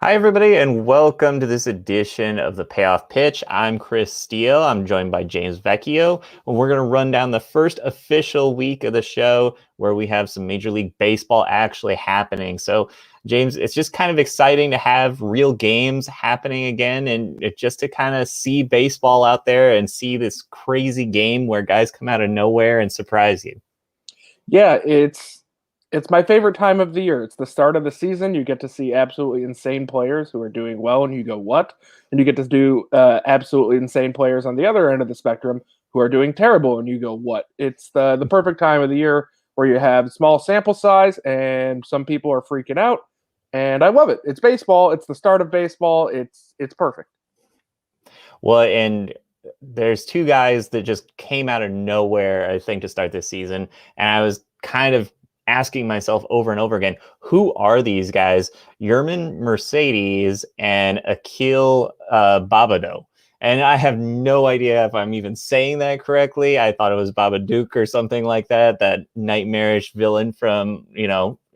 Hi, everybody, and welcome to this edition of the Payoff Pitch. I'm Chris Steele. I'm joined by James Vecchio. And we're going to run down the first official week of the show where we have some Major League Baseball actually happening. So, James, it's just kind of exciting to have real games happening again and just to kind of see baseball out there and see this crazy game where guys come out of nowhere and surprise you. Yeah, it's my favorite time of the year. It's the start of the season. You get to see absolutely insane players who are doing well, and you go, "What?" And you get to do absolutely insane players on the other end of the spectrum who are doing terrible, and you go, "What?" It's the perfect time of the year where you have small sample size, and some people are freaking out, and I love it. It's baseball. It's the start of baseball. It's perfect. Well, and there's two guys that just came out of nowhere, I think, to start this season. And I was kind of asking myself over and over again, who are these guys? Yerman Mercedes and Akil Babado. And I have no idea if I'm even saying that correctly. I thought it was Babadook or something like that, that nightmarish villain from,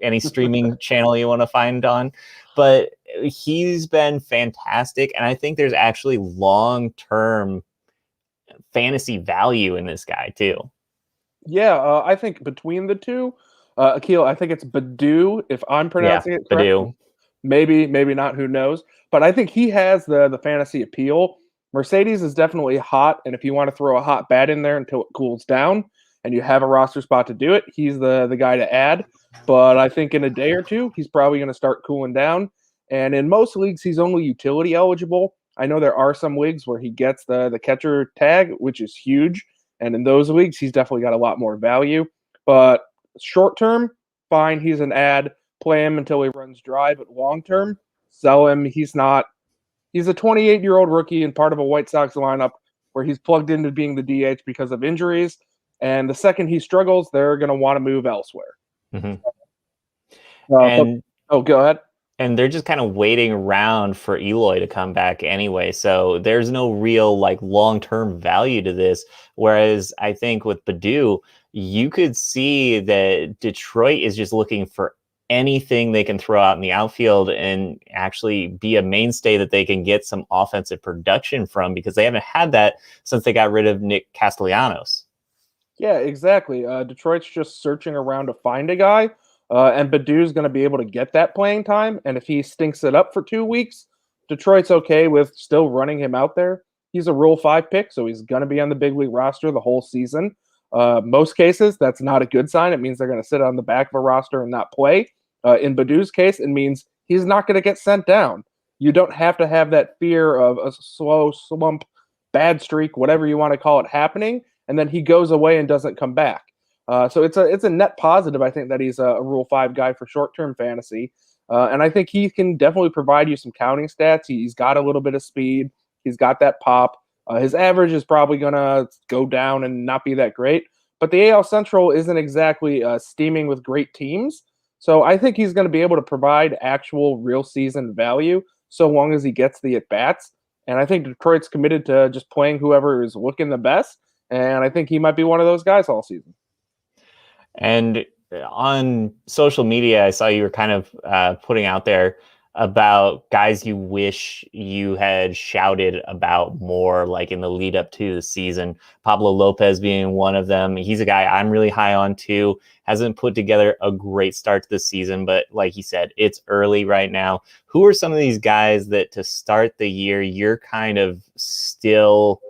any streaming channel you want to find on. But he's been fantastic. And I think there's actually long-term fantasy value in this guy too. Yeah, I think between the two, Akil, I think it's Badu if I'm Yeah, pronouncing it correct. Badu. Maybe not, who knows? But I think he has the fantasy appeal. Mercedes is definitely hot, and if you want to throw a hot bat in there until it cools down and you have a roster spot to do it, he's the guy to add. But I think in a day or two, he's probably going to start cooling down. And in most leagues, he's only utility eligible. I know there are some leagues where he gets the catcher tag, which is huge. And in those leagues, he's definitely got a lot more value. But short term, fine, he's an ad. Play him until he runs dry, but long term, sell him. He's a 28-year-old rookie and part of a White Sox lineup where he's plugged into being the DH because of injuries. And the second he struggles, they're going to want to move elsewhere. Mm-hmm. Uh, but, And oh, go ahead. and they're just kind of waiting around for Eloy to come back anyway. So there's no real like long-term value to this. Whereas I think with Badu, you could see that Detroit is just looking for anything they can throw out in the outfield and actually be a mainstay that they can get some offensive production from, because they haven't had that since they got rid of Nick Castellanos. Yeah, exactly. Detroit's just searching around to find a guy, and Badu's going to be able to get that playing time. And if he stinks it up for 2 weeks, Detroit's okay with still running him out there. He's a Rule 5 pick, so he's going to be on the big league roster the whole season. Most cases, that's not a good sign. It means they're going to sit on the back of a roster and not play. In Badu's case, it means he's not going to get sent down. You don't have to have that fear of a slow slump, bad streak, whatever you want to call it, happening, and then he goes away and doesn't come back. So it's a net positive, I think, that he's a Rule 5 guy for short-term fantasy. And I think he can definitely provide you some counting stats. He's got a little bit of speed. He's got that pop. His average is probably going to go down and not be that great. But the AL Central isn't exactly steaming with great teams. So I think he's going to be able to provide actual real season value so long as he gets the at-bats. And I think Detroit's committed to just playing whoever is looking the best. And I think he might be one of those guys all season. And on social media, I saw you were kind of putting out there about guys you wish you had shouted about more, like in the lead up to the season. Pablo Lopez being one of them. He's a guy I'm really high on too. Hasn't put together a great start to the season, but like he said, it's early right now. Who are some of these guys that to start the year, you're kind of still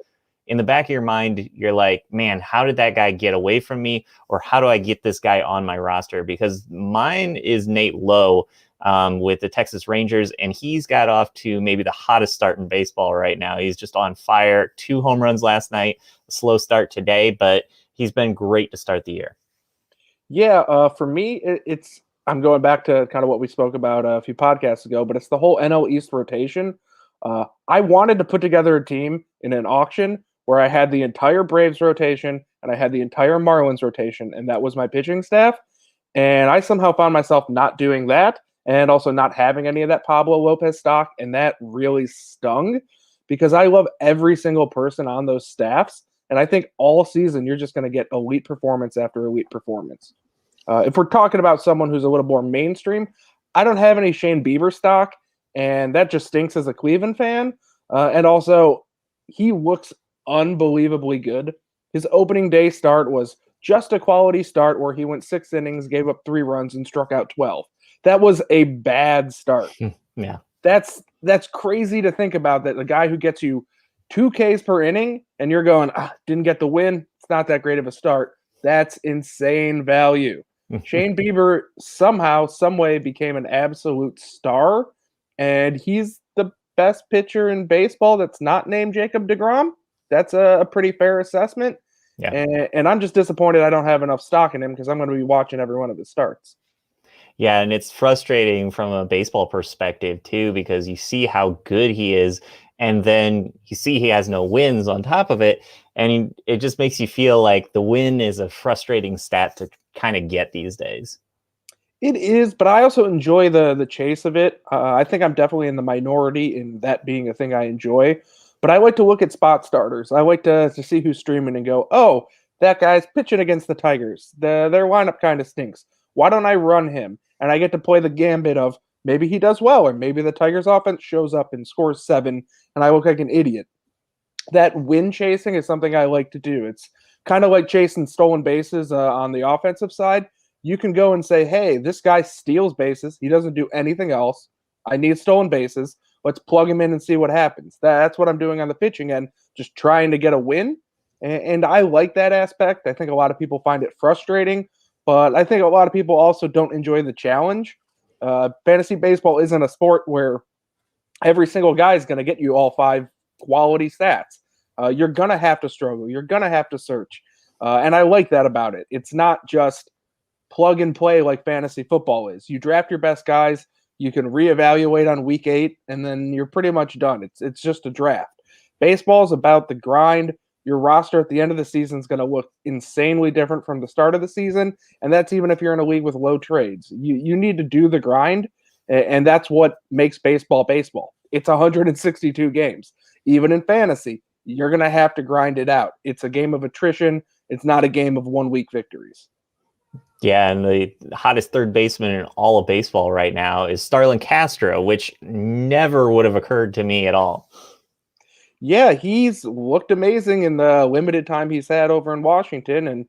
in the back of your mind, you're like, man, how did that guy get away from me? Or how do I get this guy on my roster? Because mine is Nate Lowe with the Texas Rangers, and he's got off to maybe the hottest start in baseball right now. He's just on fire. 2 home runs last night, a slow start today, but he's been great to start the year. Yeah, for me, I'm going back to kind of what we spoke about a few podcasts ago, but it's the whole NL East rotation. I wanted to put together a team in an auction where I had the entire Braves rotation and I had the entire Marlins rotation, and that was my pitching staff. And I somehow found myself not doing that and also not having any of that Pablo Lopez stock. And that really stung because I love every single person on those staffs. And I think all season you're just going to get elite performance after elite performance. If we're talking about someone who's a little more mainstream, I don't have any Shane Bieber stock. and that just stinks as a Cleveland fan. And also, he looks unbelievably good. His opening day start was just a quality start where he went 6 innings, gave up 3 runs, and struck out 12. That was a bad start. Yeah. That's crazy to think about, that the guy who gets you 2 Ks per inning and you're going, didn't get the win. It's not that great of a start. That's insane value. Shane Bieber somehow, some way became an absolute star, and he's the best pitcher in baseball that's not named Jacob deGrom. That's a pretty fair assessment. Yeah. And I'm just disappointed I don't have enough stock in him, because I'm going to be watching every one of his starts. Yeah, and it's frustrating from a baseball perspective too, because you see how good he is, and then you see he has no wins on top of it, and it just makes you feel like the win is a frustrating stat to kind of get these days. It is, but I also enjoy the chase of it. I think I'm definitely in the minority in that being a thing I enjoy. But I like to look at spot starters. I like to see who's streaming and go, oh, that guy's pitching against the Tigers. Their lineup kind of stinks. Why don't I run him? And I get to play the gambit of maybe he does well, or maybe the Tigers offense shows up and scores 7, and I look like an idiot. That win chasing is something I like to do. It's kind of like chasing stolen bases on the offensive side. You can go and say, hey, this guy steals bases. He doesn't do anything else. I need stolen bases. Let's plug him in and see what happens. That's what I'm doing on the pitching end, just trying to get a win. And I like that aspect. I think a lot of people find it frustrating, but I think a lot of people also don't enjoy the challenge. Fantasy baseball isn't a sport where every single guy is going to get you all 5 quality stats. You're going to have to struggle. You're going to have to search. And I like that about it. It's not just plug and play like fantasy football is. You draft your best guys, you can reevaluate on week 8, and then you're pretty much done. It's just a draft. Baseball is about the grind. Your roster at the end of the season is going to look insanely different from the start of the season, and that's even if you're in a league with low trades. You need to do the grind, and that's what makes baseball baseball. It's 162 games. Even in fantasy, you're going to have to grind it out. It's a game of attrition. It's not a game of 1-week victories. Yeah, and the hottest third baseman in all of baseball right now is Starlin Castro, which never would have occurred to me at all. Yeah, he's looked amazing in the limited time he's had over in Washington, and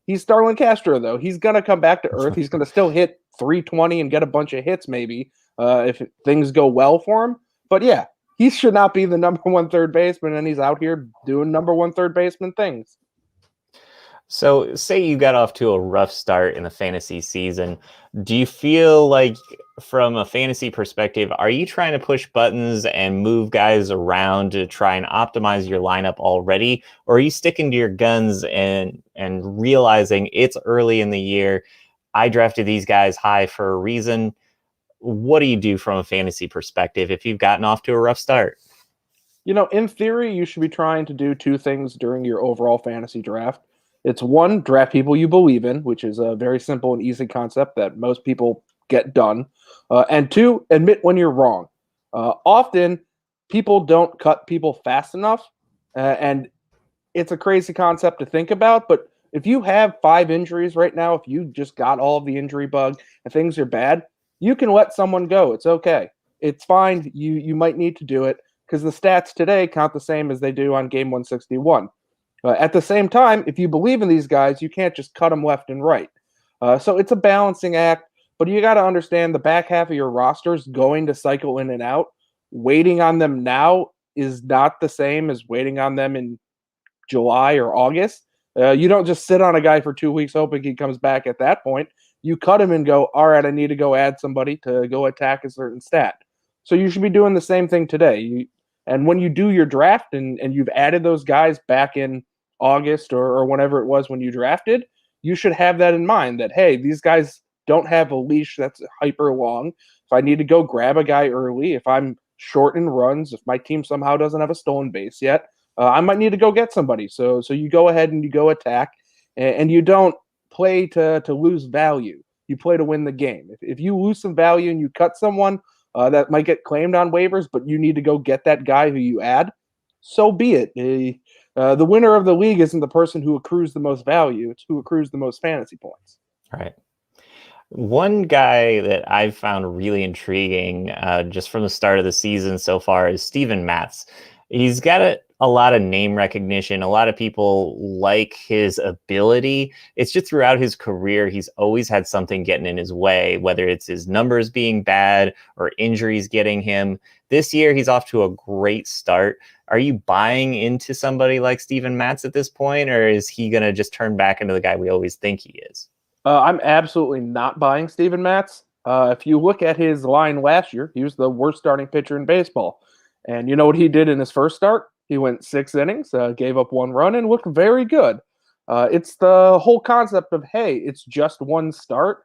he's Starlin Castro, though. He's going to come back to earth. He's going to still hit 320 and get a bunch of hits, maybe, if things go well for him. But yeah, he should not be the number 1 third baseman, and he's out here doing number 1 third baseman things. So, say you got off to a rough start in the fantasy season. Do you feel like, from a fantasy perspective, are you trying to push buttons and move guys around to try and optimize your lineup already? Or are you sticking to your guns and realizing it's early in the year? I drafted these guys high for a reason. What do you do from a fantasy perspective if you've gotten off to a rough start? In theory, you should be trying to do 2 things during your overall fantasy draft. It's 1, draft people you believe in, which is a very simple and easy concept that most people get done. And 2, admit when you're wrong. Often, people don't cut people fast enough, and it's a crazy concept to think about. But if you have 5 injuries right now, if you just got all of the injury bug and things are bad, you can let someone go. It's okay. It's fine. You might need to do it, because the stats today count the same as they do on game 161. At the same time, if you believe in these guys, you can't just cut them left and right. So it's a balancing act, but you got to understand the back half of your roster is going to cycle in and out. Waiting on them now is not the same as waiting on them in July or August. You don't just sit on a guy for 2 weeks hoping he comes back at that point. You cut him and go, all right, I need to go add somebody to go attack a certain stat. So you should be doing the same thing today. And when you do your draft and you've added those guys back in August or whenever it was when you drafted, you should have that in mind that, hey, these guys don't have a leash that's hyper long. If I need to go grab a guy early, if I'm short in runs, if my team somehow doesn't have a stolen base yet, I might need to go get somebody. So you go ahead and you go attack, and you don't play to lose value. You play to win the game. If you lose some value and you cut someone that might get claimed on waivers, but you need to go get that guy who you add, so be it. The winner of the league isn't the person who accrues the most value. It's who accrues the most fantasy points. All right. One guy that I've found really intriguing just from the start of the season so far is Steven Matz. He's got a lot of name recognition. A lot of people like his ability. It's just throughout his career, he's always had something getting in his way, whether it's his numbers being bad or injuries getting him. This year, he's off to a great start. Are you buying into somebody like Steven Matz at this point, or is he going to just turn back into the guy we always think he is? I'm absolutely not buying Steven Matz. If you look at his line last year, he was the worst starting pitcher in baseball. And you know what he did in his first start? He went 6 innings, gave up 1 run, and looked very good. It's the whole concept of, hey, it's just one start.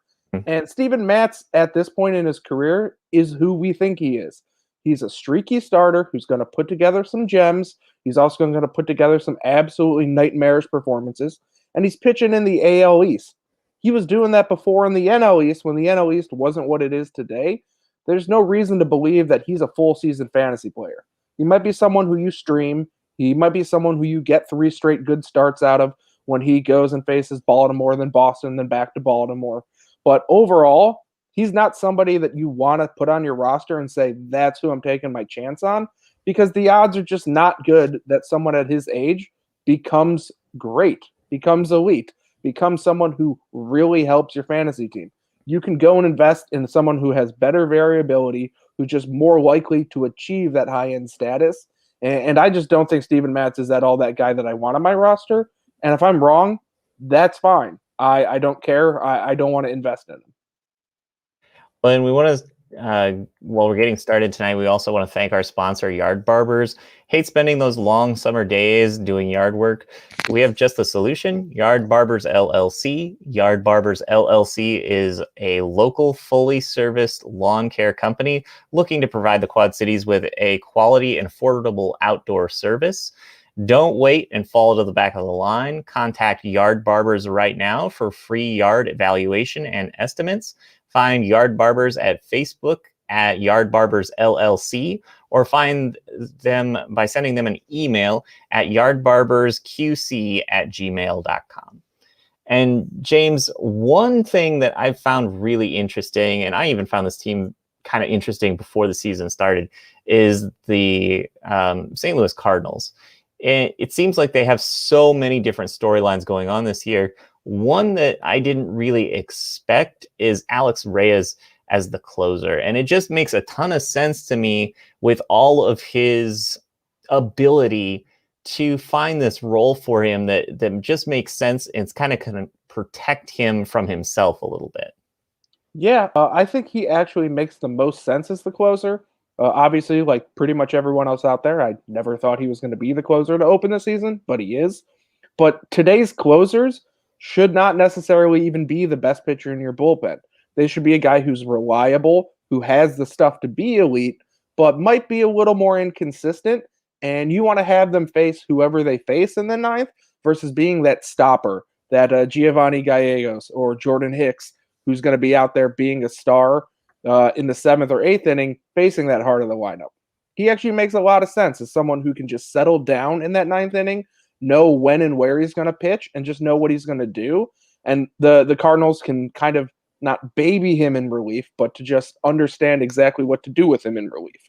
And Steven Matz, at this point in his career, is who we think he is. He's a streaky starter who's going to put together some gems. He's also going to put together some absolutely nightmarish performances. And he's pitching in the AL East. He was doing that before in the NL East when the NL East wasn't what it is today. There's no reason to believe that he's a full season fantasy player. He might be someone who you stream. He might be someone who you get 3 straight good starts out of when he goes and faces Baltimore, then Boston, then back to Baltimore. But overall, he's not somebody that you want to put on your roster and say, that's who I'm taking my chance on, because the odds are just not good that someone at his age becomes great, becomes elite, becomes someone who really helps your fantasy team. You can go and invest in someone who has better variability, who's just more likely to achieve that high end status. And I just don't think Steven Matz is at all that guy that I want on my roster. And if I'm wrong, that's fine. I don't care. I don't want to invest in him. Well, and we want to, while we're getting started tonight, we also want to thank our sponsor, Yard Barbers. Hate spending those long summer days doing yard work. We have just the solution, Yard Barbers LLC. Yard Barbers LLC is a local, fully serviced lawn care company looking to provide the Quad Cities with a quality and affordable outdoor service. Don't wait and fall to the back of the line. Contact Yard Barbers right now for free yard evaluation and estimates. Find Yard Barbers at Facebook at Yard Barbers LLC, or find them by sending them an email at yardbarbersqc@gmail.com. And James, one thing that I've found really interesting, and I even found this team kind of interesting before the season started, is the St. Louis Cardinals. It seems like they have so many different storylines going on this year. One that I didn't really expect is Alex Reyes as the closer. And it just makes a ton of sense to me with all of his ability to find this role for him that just makes sense. And it's kind of protect him from himself a little bit. Yeah, I think he actually makes the most sense as the closer. Obviously, like pretty much everyone else out there, I never thought he was going to be the closer to open the season, but he is. But today's closers should not necessarily even be the best pitcher in your bullpen. They should be a guy who's reliable, who has the stuff to be elite, but might be a little more inconsistent. And you want to have them face whoever they face in the ninth versus being that stopper, that Giovanni Gallegos or Jordan Hicks, who's going to be out there being a star in the 7th or 8th inning, facing that heart of the lineup. He actually makes a lot of sense as someone who can just settle down in that 9th inning, know when and where he's going to pitch, and just know what he's going to do. And the Cardinals can kind of not baby him in relief, but to just understand exactly what to do with him in relief.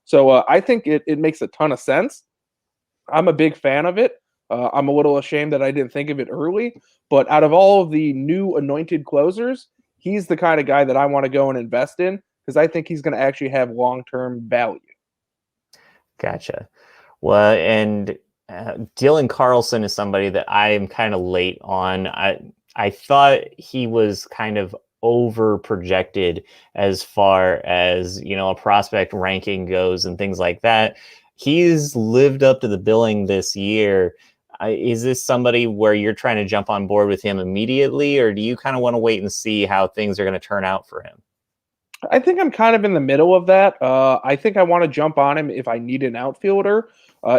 So I think it makes a ton of sense. I'm a big fan of it. I'm a little ashamed that I didn't think of it early, but out of all of the new anointed closers, he's the kind of guy that I want to go and invest in because I think he's going to actually have long-term value. Gotcha. Well, and Dylan Carlson is somebody that I am kind of late on. I thought he was kind of over projected as far as, a prospect ranking goes and things like that. He's lived up to the billing this year. Is this somebody where you're trying to jump on board with him immediately, or do you kind of want to wait and see how things are going to turn out for him? I think I'm kind of in the middle of that. I think I want to jump on him if I need an outfielder.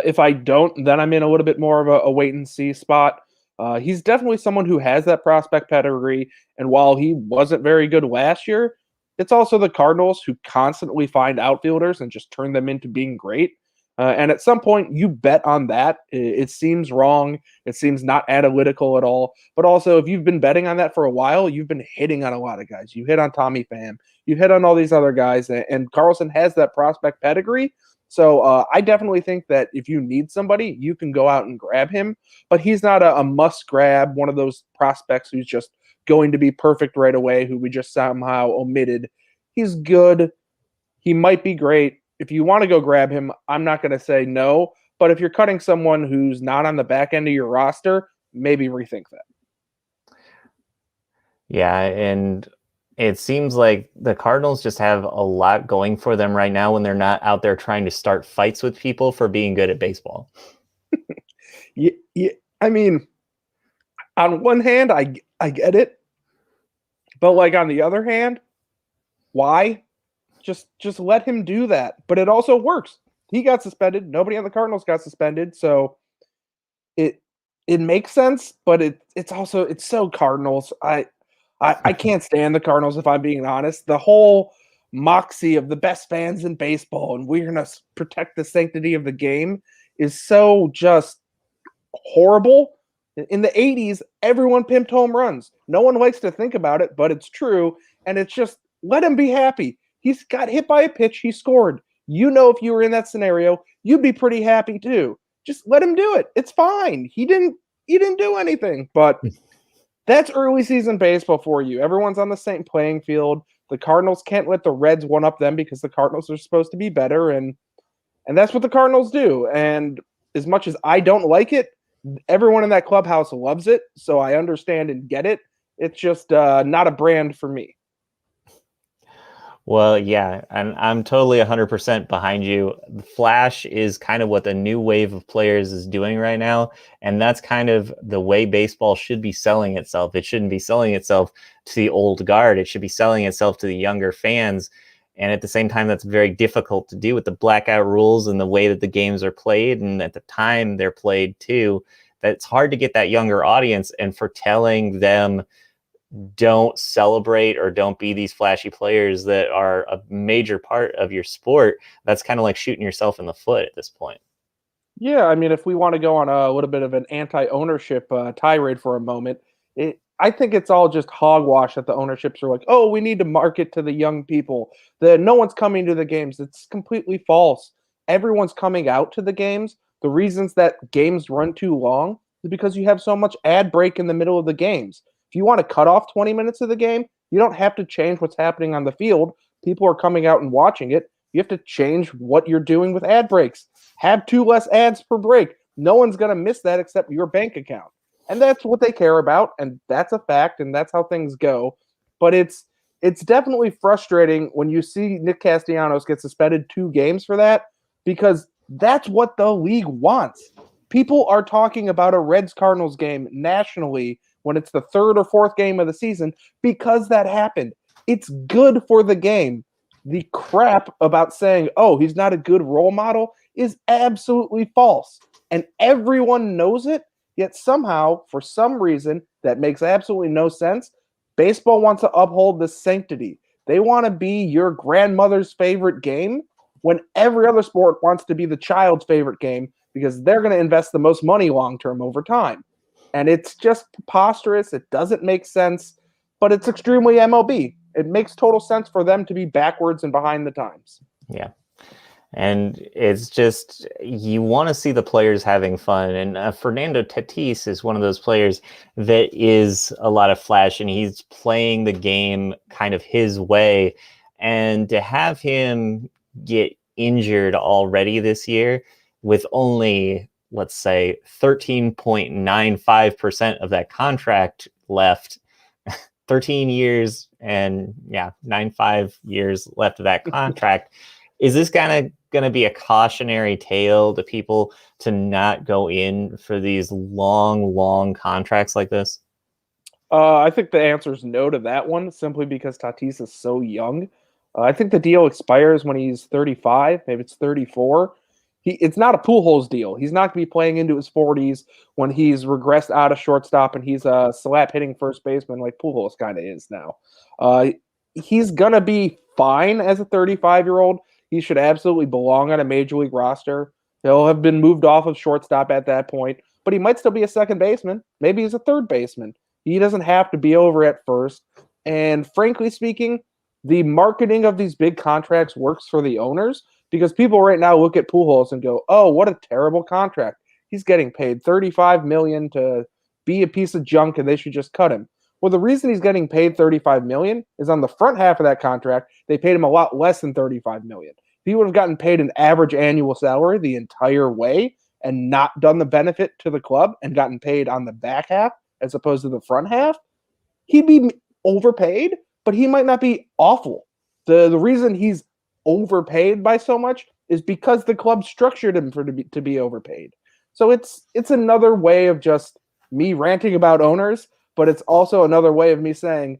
If I don't, then I'm in a little bit more of a wait and see spot. He's definitely someone who has that prospect pedigree. And while he wasn't very good last year, it's also the Cardinals who constantly find outfielders and just turn them into being great. And at some point, you bet on that. It seems wrong. It seems not analytical at all. But also, if you've been betting on that for a while, you've been hitting on a lot of guys. You hit on Tommy Pham. You hit on all these other guys. And Carlson has that prospect pedigree. So I definitely think that if you need somebody, you can go out and grab him. But he's not a must grab, one of those prospects who's just going to be perfect right away, who we just somehow omitted. He's good. He might be great. If you want to go grab him, I'm not going to say no. But if you're cutting someone who's not on the back end of your roster, maybe rethink that. Yeah, and it seems like the Cardinals just have a lot going for them right now when they're not out there trying to start fights with people for being good at baseball. Yeah, I mean, on one hand, I get it, but like on the other hand, why? Just let him do that. But it also works. He got suspended. Nobody on the Cardinals got suspended, so it it makes sense. But it's also it's so Cardinals. I can't stand the Cardinals if I'm being honest. The whole moxie of the best fans in baseball and we're gonna protect the sanctity of the game is so just horrible. In the 80s, everyone pimped home runs. No one likes to think about it, but it's true. And it's just let him be happy. He's got hit by a pitch, he scored. You know, if you were in that scenario, you'd be pretty happy too. Just let him do it. It's fine. He didn't do anything. But that's early season baseball for you. Everyone's on the same playing field. The Cardinals can't let the Reds one up them because the Cardinals are supposed to be better, and that's what the Cardinals do. And as much as I don't like it, everyone in that clubhouse loves it, so I understand and get it. It's just not a brand for me. Well, yeah, and I'm totally 100% behind you. The Flash is kind of what the new wave of players is doing right now, and that's kind of the way baseball should be selling itself. It shouldn't be selling itself to the old guard. It should be selling itself to the younger fans. And at the same time, that's very difficult to do with the blackout rules and the way that the games are played and at the time they're played too. That it's hard to get that younger audience, and for telling them don't celebrate or don't be these flashy players that are a major part of your sport, that's kind of like shooting yourself in the foot at this point. Yeah, I mean, if we want to go on a little bit of an anti-ownership tirade for a moment, I think it's all just hogwash that the ownerships are like, oh, we need to market to the young people. That no one's coming to the games. It's completely false. Everyone's coming out to the games. The reasons that games run too long is because you have so much ad break in the middle of the games. If you want to cut off 20 minutes of the game, you don't have to change what's happening on the field. People are coming out and watching it. You have to change what you're doing with ad breaks. Have two less ads per break. No one's going to miss that except your bank account. And that's what they care about, and that's a fact, and that's how things go. But it's definitely frustrating when you see Nick Castellanos get suspended 2 games for that, because that's what the league wants. People are talking about a Reds Cardinals game nationally when it's the third or fourth game of the season because that happened. It's good for the game. The crap about saying, oh, he's not a good role model is absolutely false. And everyone knows it, yet somehow, for some reason that makes absolutely no sense, baseball wants to uphold the sanctity. They want to be your grandmother's favorite game when every other sport wants to be the child's favorite game because they're going to invest the most money long term over time. And it's just preposterous. It doesn't make sense, but it's extremely MLB. It makes total sense for them to be backwards and behind the times. Yeah. And it's just, you want to see the players having fun. And Fernando Tatis is one of those players that is a lot of flash, and he's playing the game kind of his way. And to have him get injured already this year with only, let's say, 13.95% of that contract left, 13 years and 95 years left of that contract. Is this kind of going to be a cautionary tale to people to not go in for these long contracts like this? I think the answer is no to that one, simply because Tatis is so young. I think the deal expires when he's 35, maybe it's 34. It's not a Pujols deal. He's not going to be playing into his 40s when he's regressed out of shortstop and he's a slap hitting first baseman like Pujols kind of is now. He's going to be fine as a 35-year-old. He should absolutely belong on a major league roster. He'll have been moved off of shortstop at that point, but he might still be a second baseman. Maybe he's a third baseman. He doesn't have to be over at first. And frankly speaking, the marketing of these big contracts works for the owners because people right now look at Pujols and go, "Oh, what a terrible contract. He's getting paid $35 million to be a piece of junk and they should just cut him." Well, the reason he's getting paid $35 million is on the front half of that contract, they paid him a lot less than $35 million. If he would have gotten paid an average annual salary the entire way and not done the benefit to the club and gotten paid on the back half as opposed to the front half, he'd be overpaid, but he might not be awful. The reason he's overpaid by so much is because the club structured him to be overpaid. So it's another way of just me ranting about owners, but it's also another way of me saying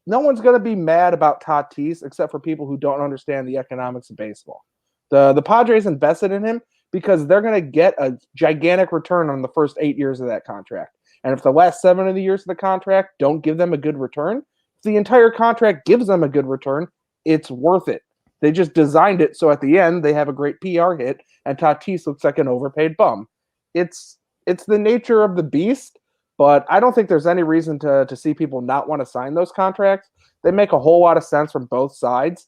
no one's going to be mad about Tatis except for people who don't understand the economics of baseball. The Padres invested in him because they're going to get a gigantic return on the first 8 years of that contract. And if the last 7 of the years of the contract don't give them a good return, if the entire contract gives them a good return, it's worth it. They just designed it so at the end they have a great PR hit and Tatis looks like an overpaid bum. It's the nature of the beast, but I don't think there's any reason to see people not want to sign those contracts. They make a whole lot of sense from both sides.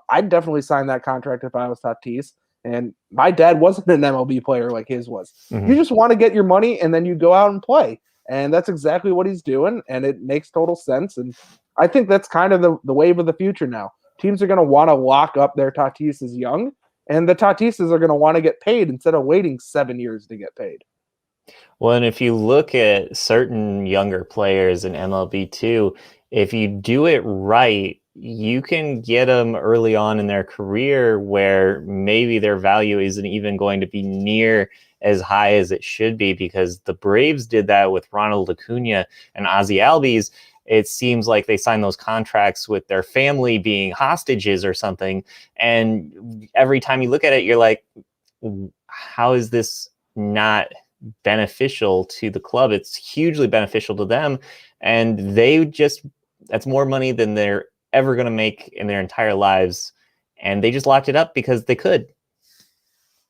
I'd definitely sign that contract if I was Tatis. And my dad wasn't an MLB player like his was. Mm-hmm. You just want to get your money and then you go out and play. And that's exactly what he's doing. And it makes total sense. And I think that's kind of the wave of the future now. Teams are going to want to lock up their Tatises young. And the Tatises are going to want to get paid instead of waiting 7 years to get paid. Well, and if you look at certain younger players in MLB too, if you do it right, you can get them early on in their career where maybe their value isn't even going to be near as high as it should be, because the Braves did that with Ronald Acuna and Ozzie Albies. It seems like they signed those contracts with their family being hostages or something. And every time you look at it, you're like, how is this not beneficial to the club? It's hugely beneficial to them. And that's more money than they're ever going to make in their entire lives. And they just locked it up because they could.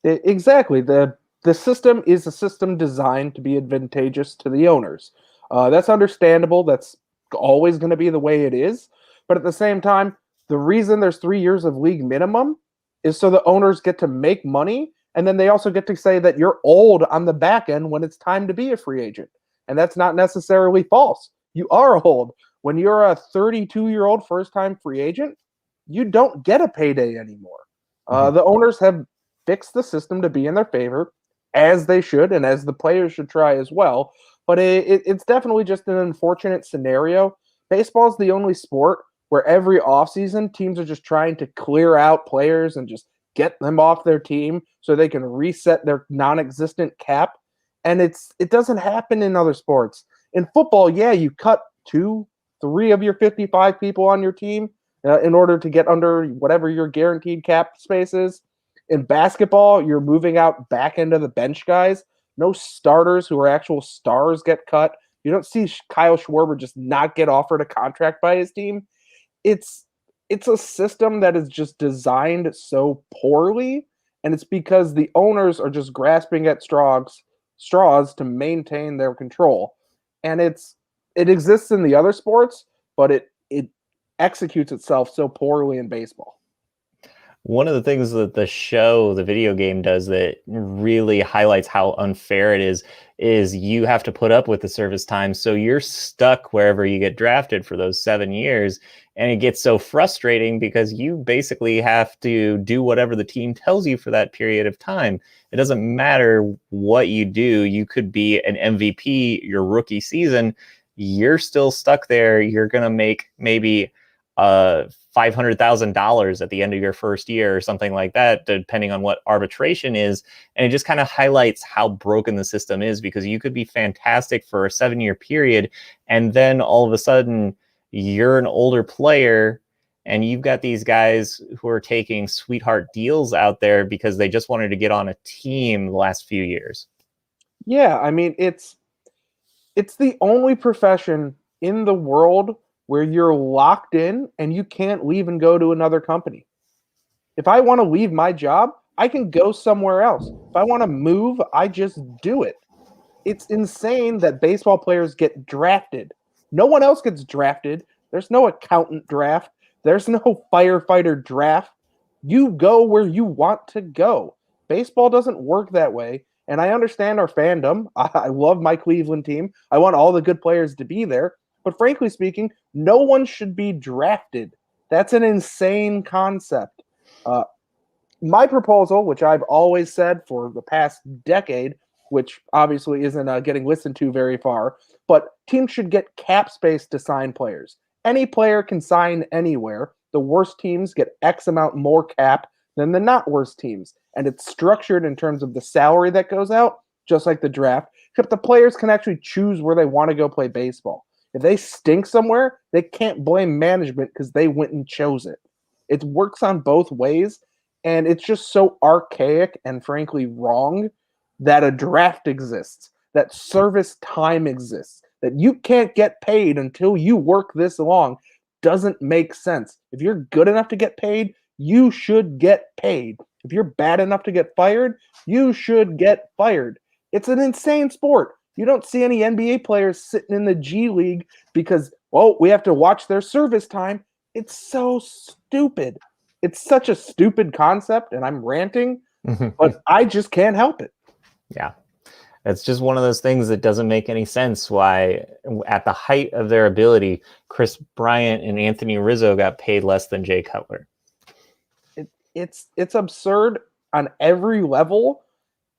Exactly. The system is a system designed to be advantageous to the owners. That's understandable. That's always going to be the way it is. But at the same time, the reason there's 3 years of league minimum is so the owners get to make money. And then they also get to say that you're old on the back end when it's time to be a free agent. And that's not necessarily false. You are old. When you're a 32-year-old first-time free agent, you don't get a payday anymore. The owners have fixed the system to be in their favor, as they should, and as the players should try as well. But it's definitely just an unfortunate scenario. Baseball is the only sport where every offseason teams are just trying to clear out players and just get them off their team so they can reset their non-existent cap. And it doesn't happen in other sports. In football, yeah, you cut 2, 3 of your 55 people on your team in order to get under whatever your guaranteed cap space is. In basketball, you're moving out back into the bench guys. No starters who are actual stars get cut. You don't see Kyle Schwarber just not get offered a contract by his team. It's a system that is just designed so poorly, and it's because the owners are just grasping at straws to maintain their control. And it exists in the other sports, but it executes itself so poorly in baseball. One of the things that the video game does that really highlights how unfair it is you have to put up with the service time. So you're stuck wherever you get drafted for those 7 years. And it gets so frustrating because you basically have to do whatever the team tells you for that period of time. It doesn't matter what you do. You could be an MVP your rookie season. You're still stuck there. You're going to make maybe $500,000 at the end of your first year or something like that, depending on what arbitration is. And it just kind of highlights how broken the system is, because you could be fantastic for a 7-year period, and then all of a sudden you're an older player and you've got these guys who are taking sweetheart deals out there because they just wanted to get on a team the last few years. Yeah, I mean, it's the only profession in the world where you're locked in and you can't leave and go to another company. If I want to leave my job, I can go somewhere else. If I want to move, I just do it. It's insane that baseball players get drafted. No one else gets drafted. There's no accountant draft. There's no firefighter draft. You go where you want to go. Baseball doesn't work that way. And I understand our fandom. I love my Cleveland team. I want all the good players to be there. But frankly speaking, no one should be drafted. That's an insane concept. Uh, my proposal, which I've always said for the past decade, which obviously isn't getting listened to very far, but teams should get cap space to sign players. Any player can sign anywhere. The worst teams get X amount more cap than the not worst teams. And it's structured in terms of the salary that goes out, just like the draft, except the players can actually choose where they want to go play baseball. If they stink somewhere, they can't blame management because they went and chose it. It works on both ways, and it's just so archaic and frankly wrong that a draft exists, that service time exists, that you can't get paid until you work this long doesn't make sense. If you're good enough to get paid, you should get paid. If you're bad enough to get fired, you should get fired. It's an insane sport. You don't see any NBA players sitting in the G League because, well, we have to watch their service time. It's so stupid. It's such a stupid concept, and I'm ranting, but I just can't help it. Yeah. It's just one of those things that doesn't make any sense why, at the height of their ability, Chris Bryant and Anthony Rizzo got paid less than Jay Cutler. It's absurd on every level,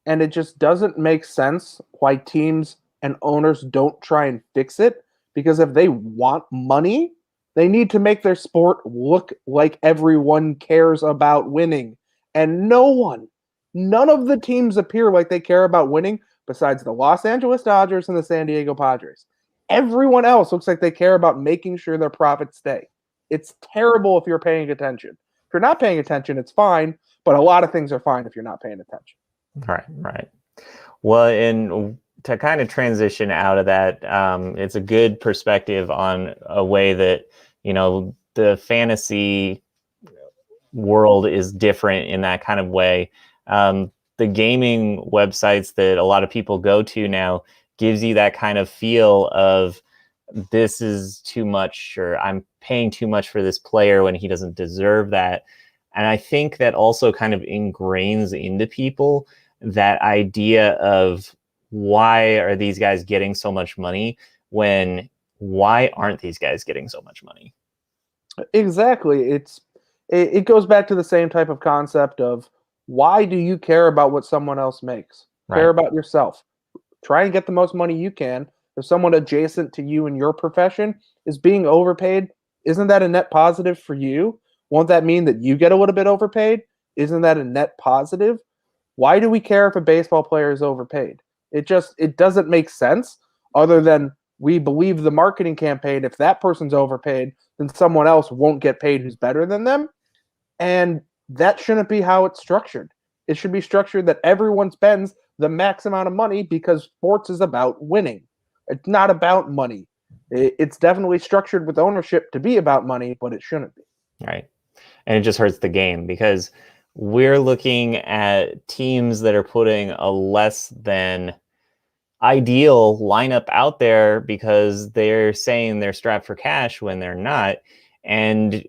and it just doesn't make sense why teams and owners don't try and fix it, because if they want money, they need to make their sport look like everyone cares about winning. And none of the teams appear like they care about winning besides the Los Angeles Dodgers and the San Diego Padres. Everyone else looks like they care about making sure their profits stay. It's terrible if you're paying attention. If you're not paying attention, it's fine, but a lot of things are fine if you're not paying attention. Right. Well, and to kind of transition out of that, it's a good perspective on a way that, the fantasy world is different in that kind of way. The gaming websites that a lot of people go to now gives you that kind of feel of this is too much, or I'm paying too much for this player when he doesn't deserve that. And I think that also kind of ingrains into people that idea of why are these guys getting so much money when why aren't these guys getting so much money? Exactly. It goes back to the same type of concept of why do you care about what someone else makes? Right. Care about yourself. Try and get the most money you can. If someone adjacent to you in your profession is being overpaid, isn't that a net positive for you? Won't that mean that you get a little bit overpaid? Isn't that a net positive? Why do we care if a baseball player is overpaid? It doesn't make sense, other than we believe the marketing campaign. If that person's overpaid, then someone else won't get paid who's better than them. And that shouldn't be how it's structured. It should be structured that everyone spends the max amount of money because sports is about winning. It's not about money. It's definitely structured with ownership to be about money, but it shouldn't be. Right. And it just hurts the game because we're looking at teams that are putting a less than ideal lineup out there because they're saying they're strapped for cash when they're not. And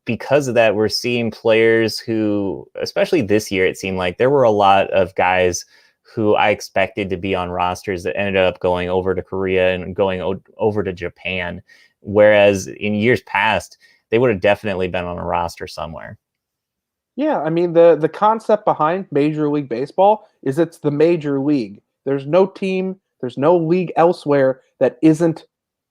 because of that, we're seeing players who, especially this year, it seemed like there were a lot of guys who I expected to be on rosters that ended up going over to Korea and going over to Japan. Whereas in years past, they would have definitely been on a roster somewhere. Yeah, I mean, the concept behind Major League Baseball is it's the major league. There's no team, there's no league elsewhere that isn't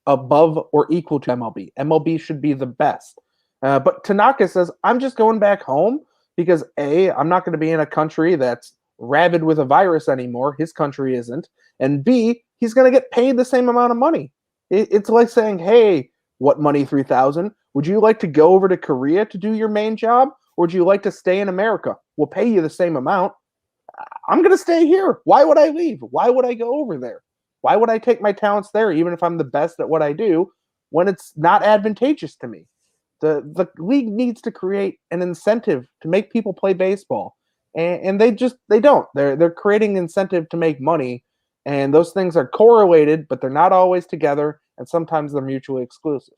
above or equal to MLB. MLB should be the best. But Tanaka says, I'm just going back home because A, I'm not going to be in a country that's rabid with a virus anymore. His country isn't. And B, he's going to get paid the same amount of money. It's like saying, hey, what money 3,000? Would you like to go over to Korea to do your main job? Or would you like to stay in America? We'll pay you the same amount. I'm going to stay here. Why would I leave? Why would I go over there? Why would I take my talents there, even if I'm the best at what I do, when it's not advantageous to me? The league needs to create an incentive to make people play baseball. and they don't. They're creating incentive to make money, and those things are correlated, but they're not always together, and sometimes they're mutually exclusive.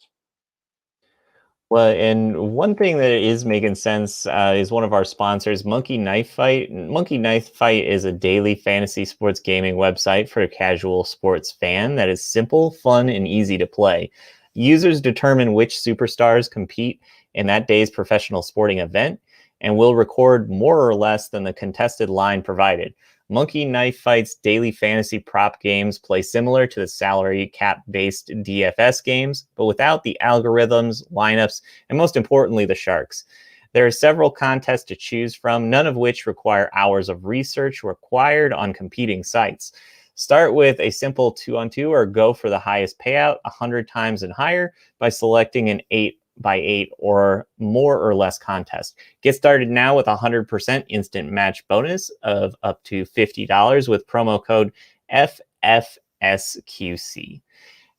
Well, and one thing that is making sense is one of our sponsors, Monkey Knife Fight. Monkey Knife Fight is a daily fantasy sports gaming website for a casual sports fan that is simple, fun, and easy to play. Users determine which superstars compete in that day's professional sporting event and will record more or less than the contested line provided. Monkey Knife Fight's daily fantasy prop games play similar to the salary cap based DFS games, but without the algorithms, lineups, and most importantly, the sharks. There are several contests to choose from, none of which require hours of research required on competing sites. Start with a simple 2-on-2 or go for the highest payout 100 times and higher by selecting an 8x8 or more or less contest. Get started now with 100% instant match bonus of up to $50 with promo code FFSQC.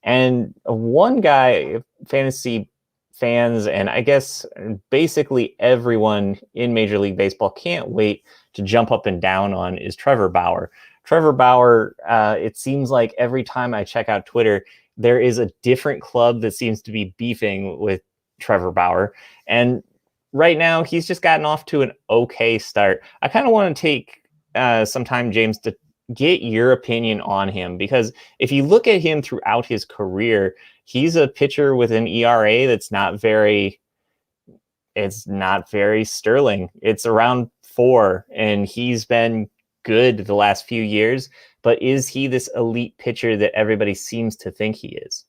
And one guy, fantasy fans, and I guess basically everyone in Major League Baseball can't wait to jump up and down on is Trevor Bauer. Trevor Bauer, it seems like every time I check out Twitter, there is a different club that seems to be beefing with Trevor Bauer. And right now, he's just gotten off to an okay start. I kind of want to take some time, James, to get your opinion on him, because if you look at him throughout his career, he's a pitcher with an ERA that's not very sterling. It's around 4, and he's been good the last few years. But is he this elite pitcher that everybody seems to think he is?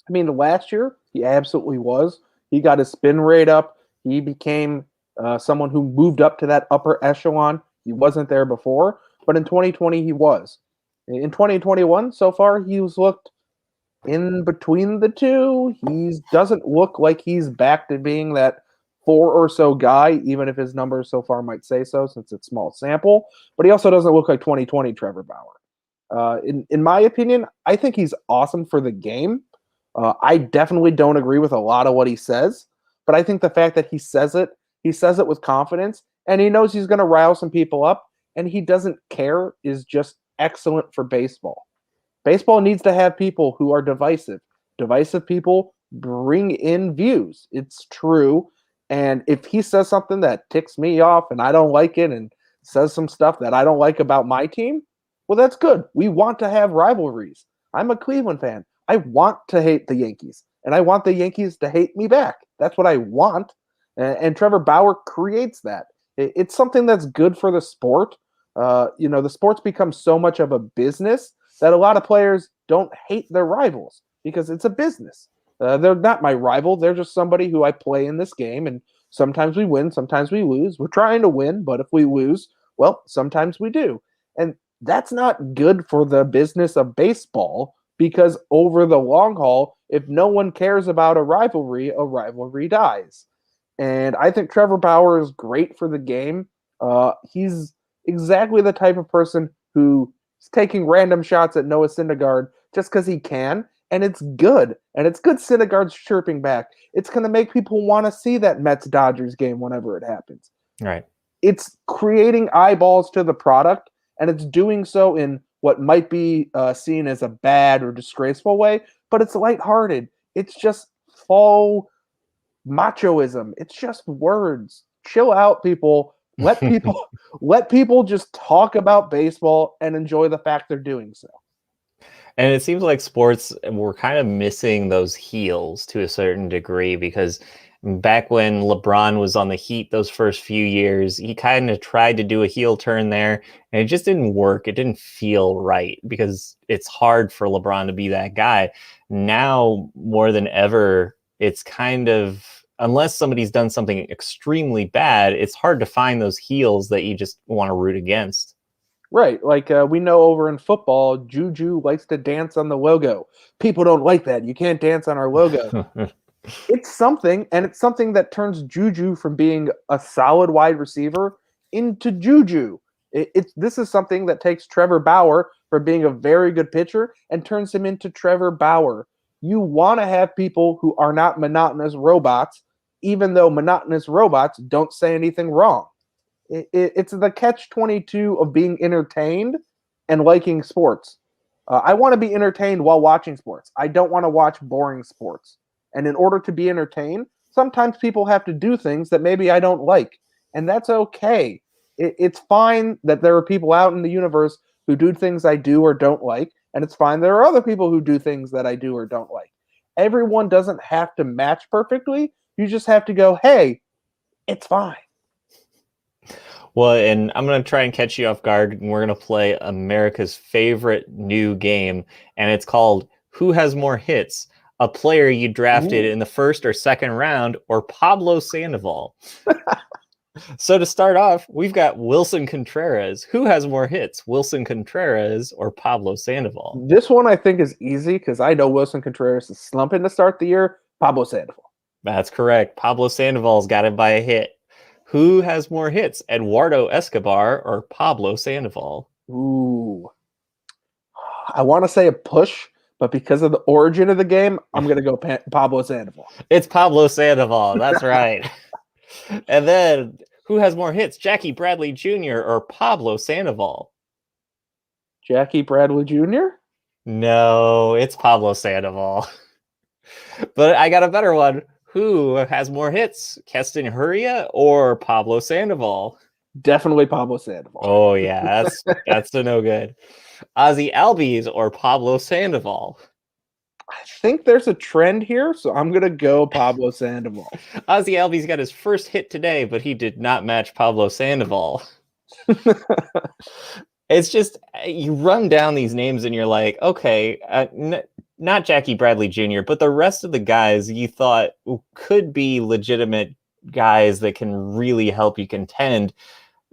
I mean, last year he absolutely was. He got his spin rate up. He became someone who moved up to that upper echelon. He wasn't there before, but in 2020 he was. In 2021, so far he's looked in between the two. He doesn't look like he's back to being that 4 or so guy, even if his numbers so far might say so, since it's small sample. But he also doesn't look like 2020 Trevor Bauer. In my opinion, I think he's awesome for the game. I definitely don't agree with a lot of what he says, but I think the fact that he says it with confidence, and he knows he's going to rile some people up, and he doesn't care is just excellent for baseball. Baseball needs to have people who are divisive. Divisive people bring in views. It's true. And if he says something that ticks me off and I don't like it and says some stuff that I don't like about my team, well, that's good. We want to have rivalries. I'm a Cleveland fan. I want to hate the Yankees, and I want the Yankees to hate me back. That's what I want. And Trevor Bauer creates that. It's something that's good for the sport. The sport's become so much of a business that a lot of players don't hate their rivals because it's a business. They're not my rival. They're just somebody who I play in this game, and sometimes we win, sometimes we lose. We're trying to win, but if we lose, well, sometimes we do. And that's not good for the business of baseball, because over the long haul, if no one cares about a rivalry dies. And I think Trevor Bauer is great for the game. He's exactly the type of person who is taking random shots at Noah Syndergaard just because he can, and it's good. And it's good Syndergaard's chirping back. It's going to make people want to see that Mets-Dodgers game whenever it happens. Right. It's creating eyeballs to the product, and it's doing so in what might be seen as a bad or disgraceful way, but it's lighthearted. It's just faux machoism. It's just words. Chill out, people. Let people just talk about baseball and enjoy the fact they're doing so. And it seems like sports, we're kind of missing those heels to a certain degree, because back when LeBron was on the Heat those first few years, he kind of tried to do a heel turn there, and it just didn't work. It didn't feel right because it's hard for LeBron to be that guy. Now, more than ever, it's kind of, unless somebody's done something extremely bad, it's hard to find those heels that you just want to root against. Right. Like we know over in football, Juju likes to dance on the logo. People don't like that. You can't dance on our logo. It's something, and it's something that turns Juju from being a solid wide receiver into Juju. This is something that takes Trevor Bauer from being a very good pitcher and turns him into Trevor Bauer. You want to have people who are not monotonous robots, even though monotonous robots don't say anything wrong. It's the catch-22 of being entertained and liking sports. I want to be entertained while watching sports. I don't want to watch boring sports. And in order to be entertained, sometimes people have to do things that maybe I don't like. And that's okay. It's fine that there are people out in the universe who do things I do or don't like. And it's fine there are other people who do things that I do or don't like. Everyone doesn't have to match perfectly. You just have to go, hey, it's fine. Well, and I'm going to try and catch you off guard, and we're going to play America's favorite new game, and it's called Who Has More Hits? A player you drafted Ooh. in the first or second round, or Pablo Sandoval. So to start off, we've got Wilson Contreras. Who has more hits, Wilson Contreras or Pablo Sandoval? This one I think is easy because I know Wilson Contreras is slumping to start the year. Pablo Sandoval. That's correct. Pablo Sandoval's got it by a hit. Who has more hits, Eduardo Escobar or Pablo Sandoval? Ooh. I want to say a push, but because of the origin of the game, I'm going to go Pablo Sandoval. It's Pablo Sandoval. That's right. And then who has more hits, Jackie Bradley Jr. or Pablo Sandoval? Jackie Bradley Jr.? No, it's Pablo Sandoval. But I got a better one. Who has more hits, Keston Huria or Pablo Sandoval? Definitely Pablo Sandoval. Oh yeah, that's a no good. Ozzy Albies or Pablo Sandoval? I think there's a trend here, so I'm going to go Pablo Sandoval. Ozzy Albies got his first hit today, but he did not match Pablo Sandoval. It's just, you run down these names and you're like, okay, not Jackie Bradley Jr., but the rest of the guys you thought could be legitimate guys that can really help you contend.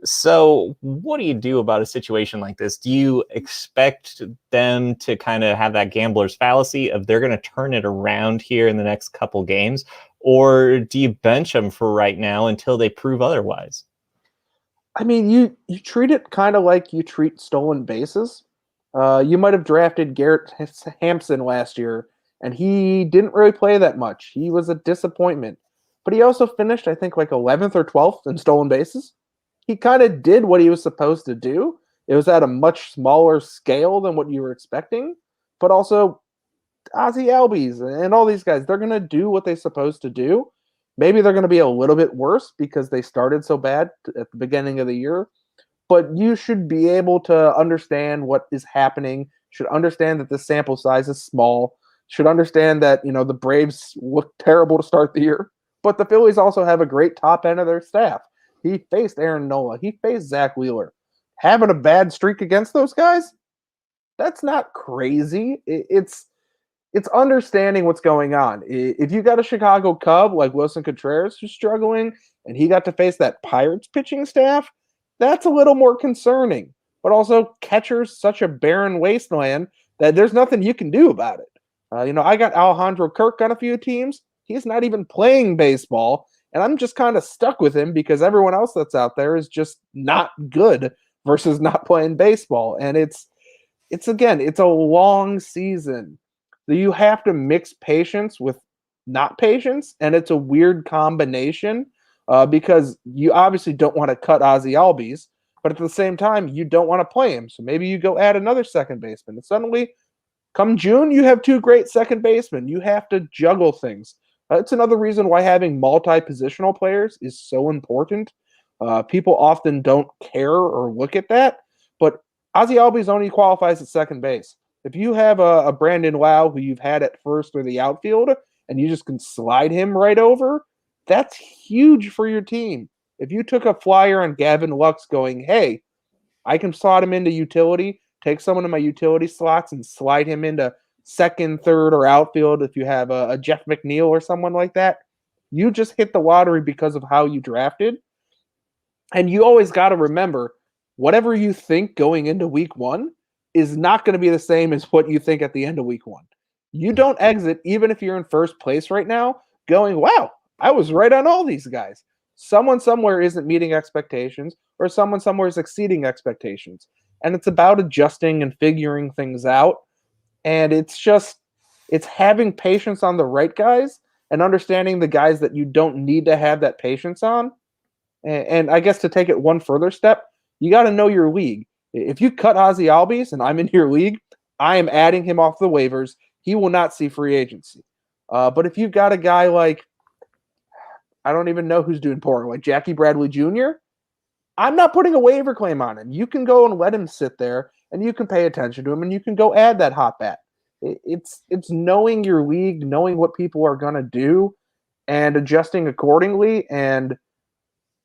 So what do you do about a situation like this? Do you expect them to kind of have that gambler's fallacy of they're going to turn it around here in the next couple games? Or do you bench them for right now until they prove otherwise? I mean, you treat it kind of like you treat stolen bases. You might have drafted Garrett Hampson last year, and he didn't really play that much. He was a disappointment. But he also finished, I think, like 11th or 12th in stolen bases. He kind of did what he was supposed to do. It was at a much smaller scale than what you were expecting. But also, Ozzy Albies and all these guys, they're going to do what they're supposed to do. Maybe they're going to be a little bit worse because they started so bad at the beginning of the year. But you should be able to understand what is happening, should understand that the sample size is small, should understand that, the Braves look terrible to start the year. But the Phillies also have a great top end of their staff. He faced Aaron Nola. He faced Zach Wheeler. Having a bad streak against those guys, that's not crazy. It's understanding what's going on. If you got a Chicago Cub like Wilson Contreras who's struggling and he got to face that Pirates pitching staff, that's a little more concerning. But also, catcher's such a barren wasteland that there's nothing you can do about it. I got Alejandro Kirk on a few teams. He's not even playing baseball, and I'm just kind of stuck with him because everyone else that's out there is just not good versus not playing baseball. And it's a long season. You have to mix patience with not patience, and it's a weird combination because you obviously don't want to cut Ozzy Albies, but at the same time, you don't want to play him. So maybe you go add another second baseman. And suddenly, come June, you have two great second basemen. You have to juggle things. It's another reason why having multi-positional players is so important. People often don't care or look at that, but Ozzy Albies only qualifies at second base. If you have a Brandon Lau who you've had at first or the outfield, and you just can slide him right over, that's huge for your team. If you took a flyer on Gavin Lux going, hey, I can slot him into utility, take someone of my utility slots and slide him into second, third, or outfield if you have a Jeff McNeil or someone like that, you just hit the lottery because of how you drafted. And you always got to remember, whatever you think going into week one is not going to be the same as what you think at the end of week one. You don't exit, even if you're in first place right now, going, wow, I was right on all these guys. Someone somewhere isn't meeting expectations, or someone somewhere is exceeding expectations. And it's about adjusting and figuring things out. And it's having patience on the right guys and understanding the guys that you don't need to have that patience on. And I guess to take it one further step, you got to know your league. If you cut Ozzy Albies and I'm in your league, I am adding him off the waivers. He will not see free agency. But if you've got a guy like, I don't even know who's doing poor, like Jackie Bradley Jr., I'm not putting a waiver claim on him. You can go and let him sit there, and you can pay attention to him, and you can go add that hot bat. It's knowing your league, knowing what people are going to do, and adjusting accordingly. And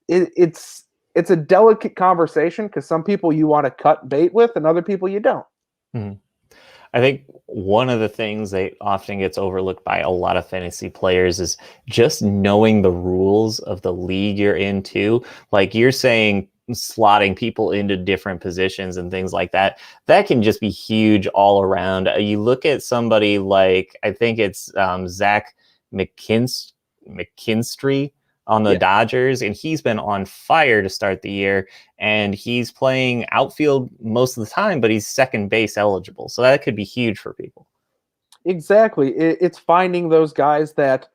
it's a delicate conversation because some people you want to cut bait with, and other people you don't. Mhm. I think one of the things that often gets overlooked by a lot of fantasy players is just knowing the rules of the league you're in too. Like you're saying, slotting people into different positions and things like that, that can just be huge all around. You look at somebody like, I think it's Zach McKinstry on the Yeah. Dodgers, and he's been on fire to start the year, and he's playing outfield most of the time, but he's second base eligible. So that could be huge for people. Exactly. It's finding those guys that,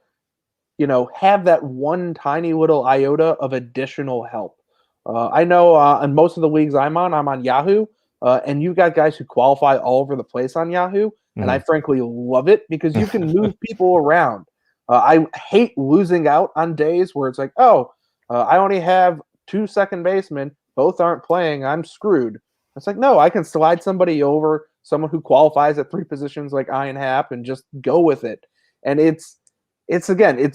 have that one tiny little iota of additional help. I know in most of the leagues I'm on Yahoo, and you've got guys who qualify all over the place on Yahoo, and I Mhm. frankly love it because you can move people around. I hate losing out on days where it's like, oh, I only have 2 second basemen, both aren't playing, I'm screwed. It's like, no, I can slide somebody over, someone who qualifies at 3 positions like Ian Happ, and just go with it. And it's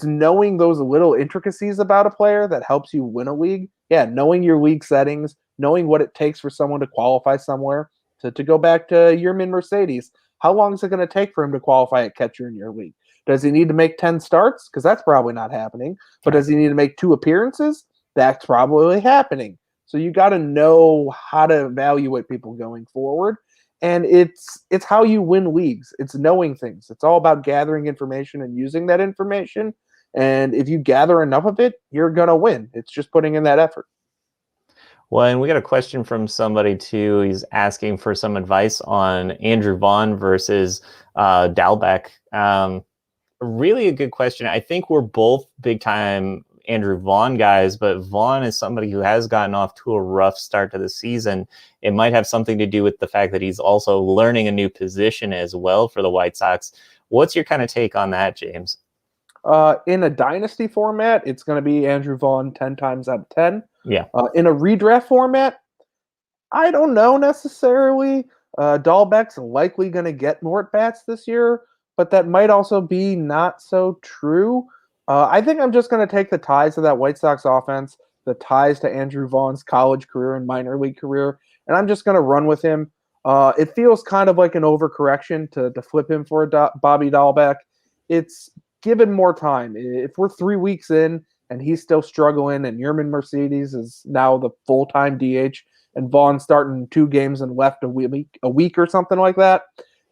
knowing those little intricacies about a player that helps you win a league. Yeah, knowing your league settings, knowing what it takes for someone to qualify somewhere. To go back to Yermin Mercedes, how long is it going to take for him to qualify at catcher in your league? Does he need to make 10 starts? Because that's probably not happening. But Right. does he need to make 2 appearances? That's probably happening. So you got to know how to evaluate people going forward. And it's how you win leagues. It's knowing things. It's all about gathering information and using that information. And if you gather enough of it, you're gonna win. It's just putting in that effort. Well, and we got a question from somebody too. He's asking for some advice on Andrew Vaughn versus Dalbec. Really a good question. I think we're both big time Andrew Vaughn guys, but Vaughn is somebody who has gotten off to a rough start to the season. It might have something to do with the fact that he's also learning a new position as well for the White Sox. What's your kind of take on that, James? In a dynasty format, it's going to be Andrew Vaughn 10 times out of 10. Yeah. In a redraft format, I don't know necessarily. Dahlbeck's likely going to get more at bats this year, but that might also be not so true. I think I'm just going to take the ties to that White Sox offense, the ties to Andrew Vaughn's college career and minor league career, and I'm just going to run with him. It feels kind of like an overcorrection to flip him for Bobby Dahlbeck. It's given more time. If we're 3 weeks in and he's still struggling, and Yermin Mercedes is now the full-time DH, and Vaughn starting 2 games and left a week or something like that,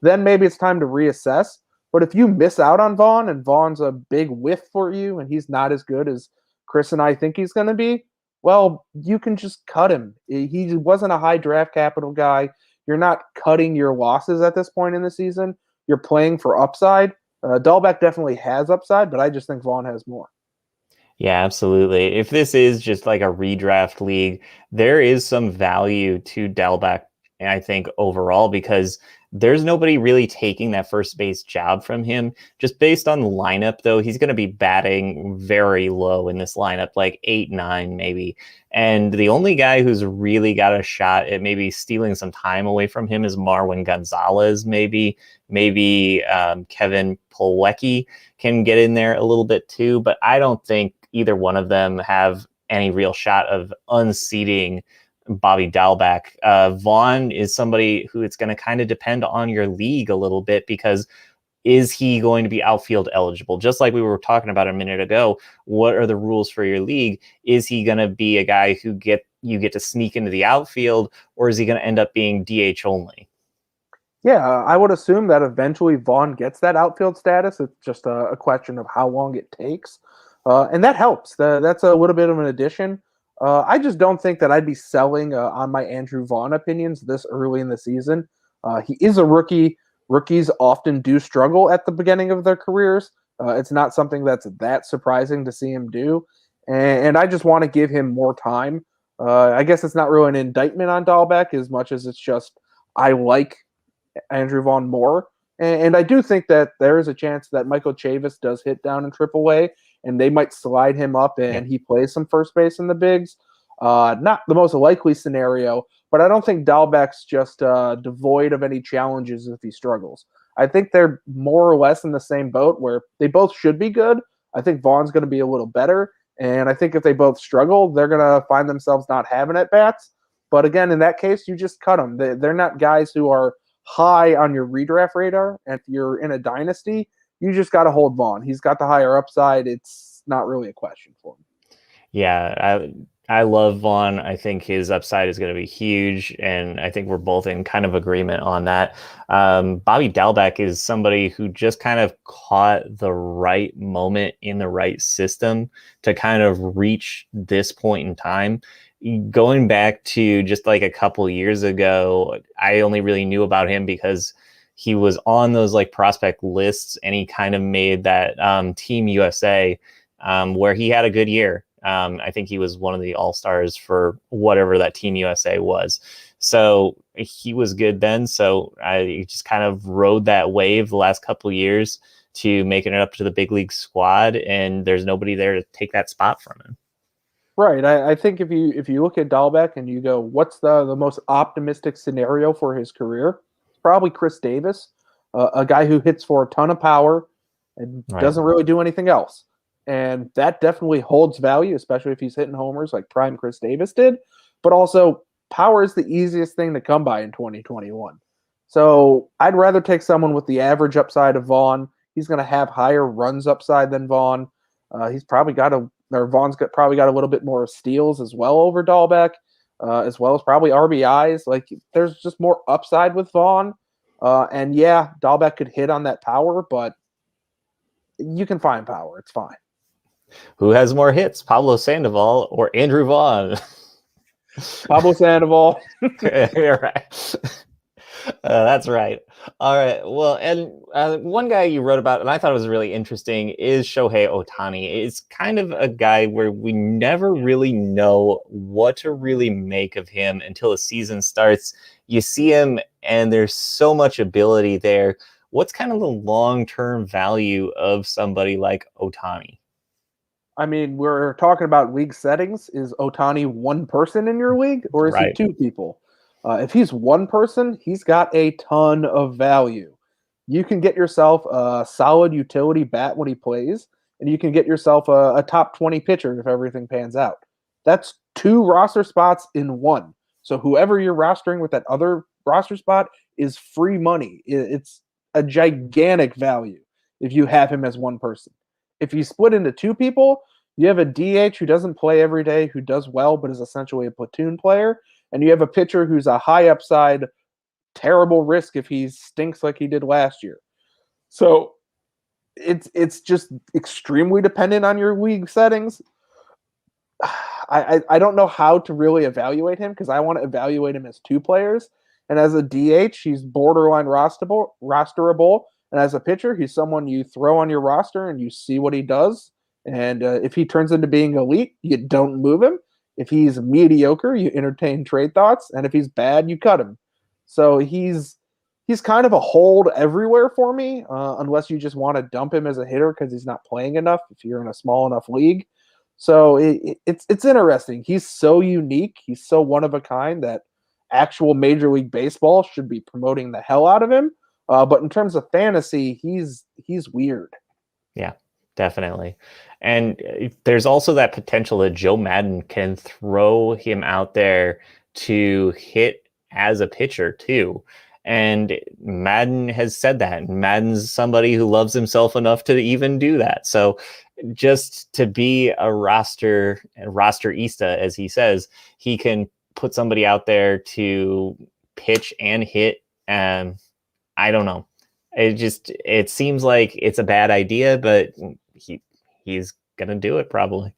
then maybe it's time to reassess. But if you miss out on Vaughn and Vaughn's a big whiff for you and he's not as good as Chris and I think he's going to be, well, you can just cut him. He wasn't a high draft capital guy. You're not cutting your losses at this point in the season. You're playing for upside. Dahlbeck definitely has upside, but I just think Vaughn has more. Yeah, absolutely. If this is just like a redraft league, there is some value to Delbeck, I think, overall, because there's nobody really taking that first base job from him. Just based on the lineup, though, he's going to be batting very low in this lineup, like 8, 9, maybe. And the only guy who's really got a shot at maybe stealing some time away from him is Marwin Gonzalez, maybe Kevin Plawecki can get in there a little bit too, but I don't think either one of them have any real shot of unseating Bobby Dalbec. Vaughn is somebody who it's going to kind of depend on your league a little bit, because is he going to be outfield eligible? Just like we were talking about a minute ago, what are the rules for your league? Is he going to be a guy who you get to sneak into the outfield, or is he going to end up being DH only? Yeah, I would assume that eventually Vaughn gets that outfield status. It's just a question of how long it takes. And that helps. That's a little bit of an addition. I just don't think that I'd be selling on my Andrew Vaughn opinions this early in the season. He is a rookie. Rookies often do struggle at the beginning of their careers. It's not something that's that surprising to see him do. and I just want to give him more time. I guess it's not really an indictment on Dahlbeck as much as it's just I like Andrew Vaughn more. And I do think that there is a chance that Michael Chavis does hit down in AAA, and they might slide him up Yeah. and he plays some first base in the bigs. Not the most likely scenario, but I don't think Dahlbeck's just devoid of any challenges if he struggles. I think they're more or less in the same boat where they both should be good. I think Vaughn's going to be a little better. And I think if they both struggle, they're going to find themselves not having at bats. But again, in that case, you just cut them. They're not guys who are high on your redraft radar. If you're in a dynasty, you just got to hold Vaughn. He's got the higher upside. It's not really a question for him. Yeah, I love Vaughn. I think his upside is going to be huge, and I think we're both in kind of agreement on that. Bobby Dalbec is somebody who just kind of caught the right moment in the right system to kind of reach this point in time. Going back to just like a couple years ago, I only really knew about him because he was on those like prospect lists, and he kind of made that Team USA where he had a good year. I think he was one of the all-stars for whatever that Team USA was. So he was good then. So I just kind of rode that wave the last couple of years to making it up to the big league squad, and there's nobody there to take that spot from him. Right. I think if you look at Dahlbeck and you go, what's the most optimistic scenario for his career? It's probably Chris Davis, a guy who hits for a ton of power and doesn't really do anything else. And that definitely holds value, especially if he's hitting homers like prime Chris Davis did. But also, power is the easiest thing to come by in 2021. So I'd rather take someone with the average upside of Vaughn. He's going to have higher runs upside than Vaughn. Vaughn's probably got a little bit more steals as well over Dahlbeck, as well as probably RBIs. Like there's just more upside with Vaughn. And yeah, Dahlbeck could hit on that power, but you can find power. It's fine. Who has more hits, Pablo Sandoval or Andrew Vaughn? Pablo Sandoval. Right. That's right. All right. Well, and one guy you wrote about, and I thought it was really interesting, is Shohei Ohtani. It's kind of a guy where we never really know what to really make of him until the season starts. You see him, and there's so much ability there. What's kind of the long-term value of somebody like Ohtani? I mean, we're talking about league settings. Is Ohtani one person in your league, or is he two people? If he's one person, he's got a ton of value. You can get yourself a solid utility bat when he plays, and you can get yourself a top 20 pitcher if everything pans out. That's 2 roster spots in one. So whoever you're rostering with that other roster spot is free money. It's a gigantic value if you have him as one person. If you split into 2 people, you have a DH who doesn't play every day, who does well, but is essentially a platoon player. And you have a pitcher who's a high upside, terrible risk if he stinks like he did last year. So it's just extremely dependent on your league settings. I don't know how to really evaluate him because I want to evaluate him as 2 players. And as a DH, he's borderline rosterable. And as a pitcher, he's someone you throw on your roster and you see what he does. And if he turns into being elite, you don't move him. If he's mediocre, you entertain trade thoughts. And if he's bad, you cut him. So he's kind of a hold everywhere for me, unless you just want to dump him as a hitter because he's not playing enough if you're in a small enough league. So it's interesting. He's so unique. He's so one of a kind that actual Major League Baseball should be promoting the hell out of him. But in terms of fantasy, he's weird. Yeah, definitely. And there's also that potential that Joe Madden can throw him out there to hit as a pitcher too. And Madden has said that. Madden's somebody who loves himself enough to even do that. So just to be a rosterista, as he says, he can put somebody out there to pitch and hit. And I don't know. It seems like it's a bad idea, but he's gonna do it probably.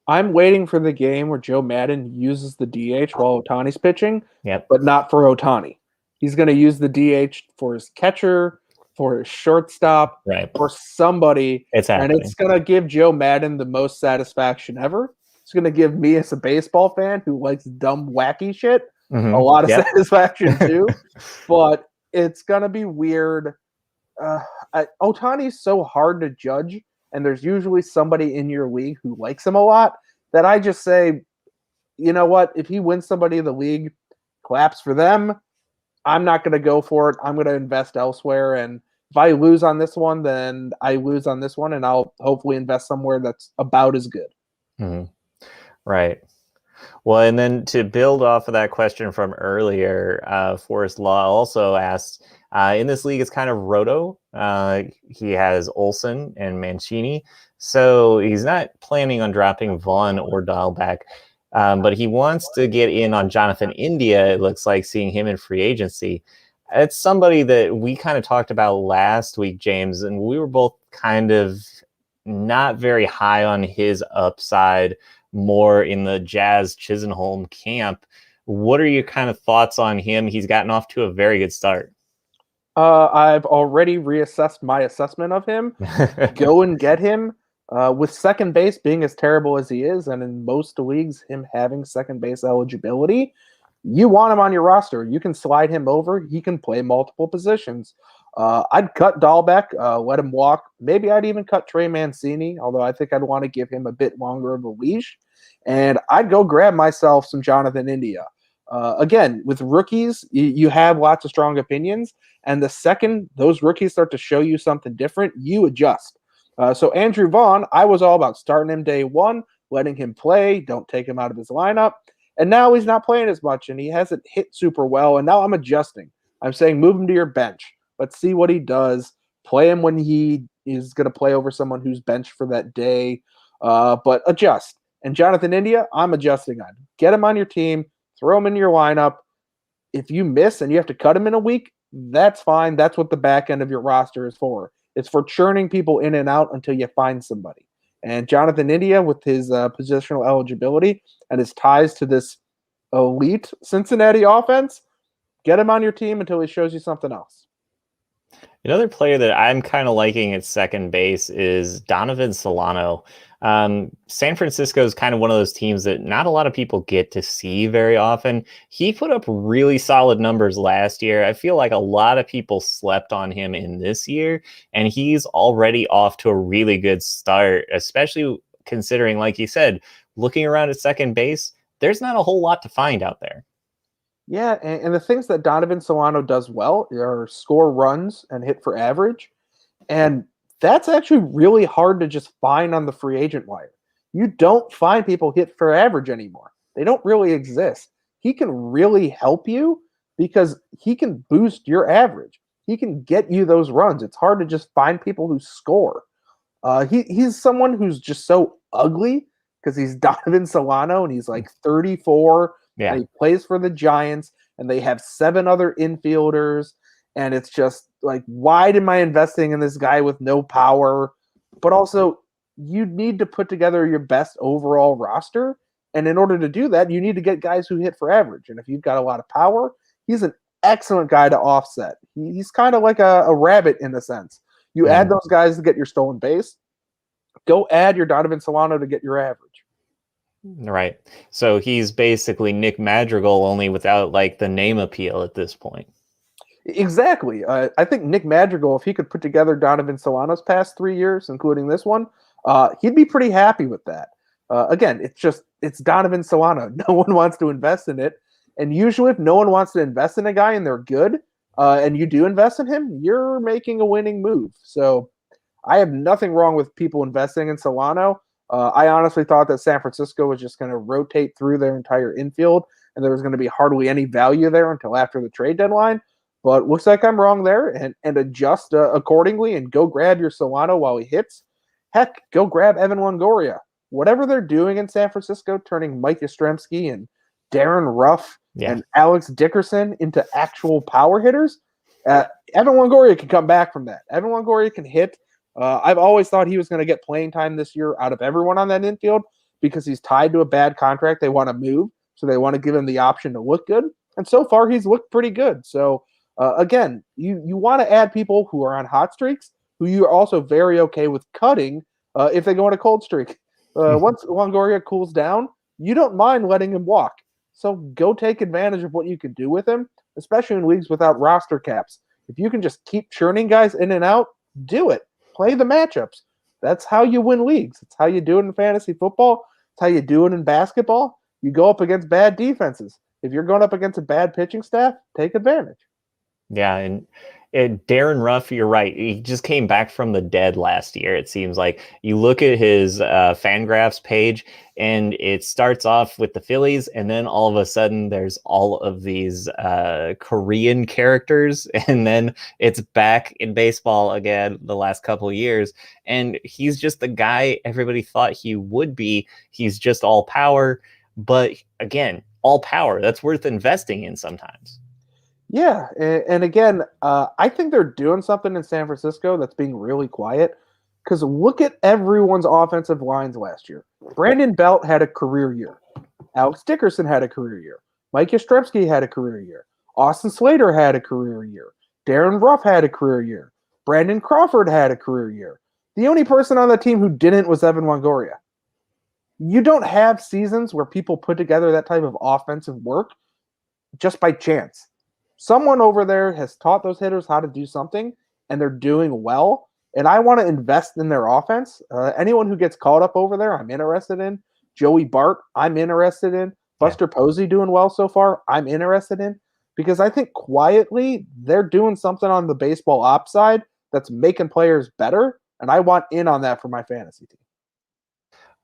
I'm waiting for the game where Joe Madden uses the DH while Ohtani's pitching, Yep. but not for Ohtani. He's going to use the DH for his catcher, for a shortstop, Right. for somebody, It's and it's happening. going to give Joe Madden the most satisfaction ever. It's going to give me, as a baseball fan who likes dumb, wacky shit, a lot of Yep. satisfaction too. But it's going to be weird. Otani's so hard to judge, and there's usually somebody in your league who likes him a lot that I just say, you know what? If he wins somebody in the league, claps for them. I'm not going to go for it. I'm going to invest elsewhere. And if I lose on this one, then I lose on this one, and I'll hopefully invest somewhere that's about as good. Mhm. Right. Well, and then to build off of that question from earlier, Forrest Law also asked, in this league, it's kind of roto. He has Olson and Mancini, so he's not planning on dropping Vaughn or Dahlback, but he wants to get in on Jonathan India. It looks like seeing him in free agency. It's somebody that we kind of talked about last week, James, and we were both kind of not very high on his upside, more in the Jazz Chisenholm camp. What are your kind of thoughts on him? He's gotten off to a very good start. I've already reassessed my assessment of him. Go and get him. With second base being as terrible as he is, and in most leagues, him having second base eligibility, you want him on your roster. You can slide him over. He can play multiple positions. I'd cut Dahlbeck, let him walk. Maybe I'd even cut Trey Mancini, although I think I'd want to give him a bit longer of a leash. And I'd go grab myself some Jonathan India. Again, with rookies, you have lots of strong opinions. And the second those rookies start to show you something different, you adjust. So Andrew Vaughn, I was all about starting him day one, letting him play, don't take him out of his lineup. And now he's not playing as much, and he hasn't hit super well. And now I'm adjusting. I'm saying move him to your bench. Let's see what he does. Play him when he is going to play over someone who's benched for that day. But adjust. And Jonathan India, I'm adjusting on. Get him on your team. Throw him in your lineup. If you miss and you have to cut him in a week, that's fine. That's what the back end of your roster is for. It's for churning people in and out until you find somebody. And Jonathan India, with his positional eligibility and his ties to this elite Cincinnati offense, get him on your team until he shows you something else. Another player that I'm kind of liking at second base is Donovan Solano. San Francisco is kind of one of those teams that not a lot of people get to see very often. He put up really solid numbers last year. I feel like a lot of people slept on him in this year, and he's already off to a really good start, especially considering, like you said, looking around at second base, there's not a whole lot to find out there. Yeah, and the things that Donovan Solano does well are score runs and hit for average. And that's actually really hard to just find on the free agent wire. You don't find people hit for average anymore. They don't really exist. He can really help you because he can boost your average. He can get you those runs. It's hard to just find people who score. He's someone who's just so ugly because he's Donovan Solano and he's like 34 Yeah. and he plays for the Giants and they have 7 other infielders. And it's just like, why am I investing in this guy with no power? But also, you need to put together your best overall roster. And in order to do that, you need to get guys who hit for average. And if you've got a lot of power, he's an excellent guy to offset. He's kind of like a rabbit in a sense. You add those guys to get your stolen base. Go add your Donovan Solano to get your average. Right. So he's basically Nick Madrigal, only without like the name appeal at this point. Exactly. I think Nick Madrigal, if he could put together Donovan Solano's past 3 years, including this one, he'd be pretty happy with that. Again, it's Donovan Solano. No one wants to invest in it. And usually if no one wants to invest in a guy and they're good, and you do invest in him, you're making a winning move. So I have nothing wrong with people investing in Solano. I honestly thought that San Francisco was just going to rotate through their entire infield and there was going to be hardly any value there until after the trade deadline. But looks like I'm wrong there, and adjust accordingly and go grab your Solano while he hits. Heck, go grab Evan Longoria. Whatever they're doing in San Francisco, turning Mike Yastrzemski and Darren Ruff and Alex Dickerson into actual power hitters, Evan Longoria can come back from that. Evan Longoria can hit. I've always thought he was going to get playing time this year out of everyone on that infield because he's tied to a bad contract they want to move, so they want to give him the option to look good. And so far, he's looked pretty good. So Again, you want to add people who are on hot streaks, who you are also very okay with cutting if they go on a cold streak. Once Longoria cools down, you don't mind letting him walk. So go take advantage of what you can do with him, especially in leagues without roster caps. If you can just keep churning guys in and out, do it. Play the matchups. That's how you win leagues. It's how you do it in fantasy football. It's how you do it in basketball. You go up against bad defenses. If you're going up against a bad pitching staff, take advantage. Yeah, and Darren Ruff, you're right. He just came back from the dead last year. It seems like you look at his Fangraphs page, and it starts off with the Phillies, and then all of a sudden there's all of these Korean characters, and then it's back in baseball again the last couple of years, and he's just the guy everybody thought he would be. He's just all power, but again, all power. That's worth investing in sometimes. Yeah, and again, I think they're doing something in San Francisco that's being really quiet. Because look at everyone's offensive lines last year. Brandon Belt had a career year. Alex Dickerson had a career year. Mike Yastrzemski had a career year. Austin Slater had a career year. Darren Ruff had a career year. Brandon Crawford had a career year. The only person on the team who didn't was Evan Longoria. You don't have seasons where people put together that type of offensive work just by chance. Someone over there has taught those hitters how to do something, and they're doing well. And I want to invest in their offense. Anyone who gets caught up over there, I'm interested in. Joey Bart, I'm interested in. Buster Posey doing well so far, I'm interested in. Because I think quietly they're doing something on the baseball ops side that's making players better, and I want in on that for my fantasy team.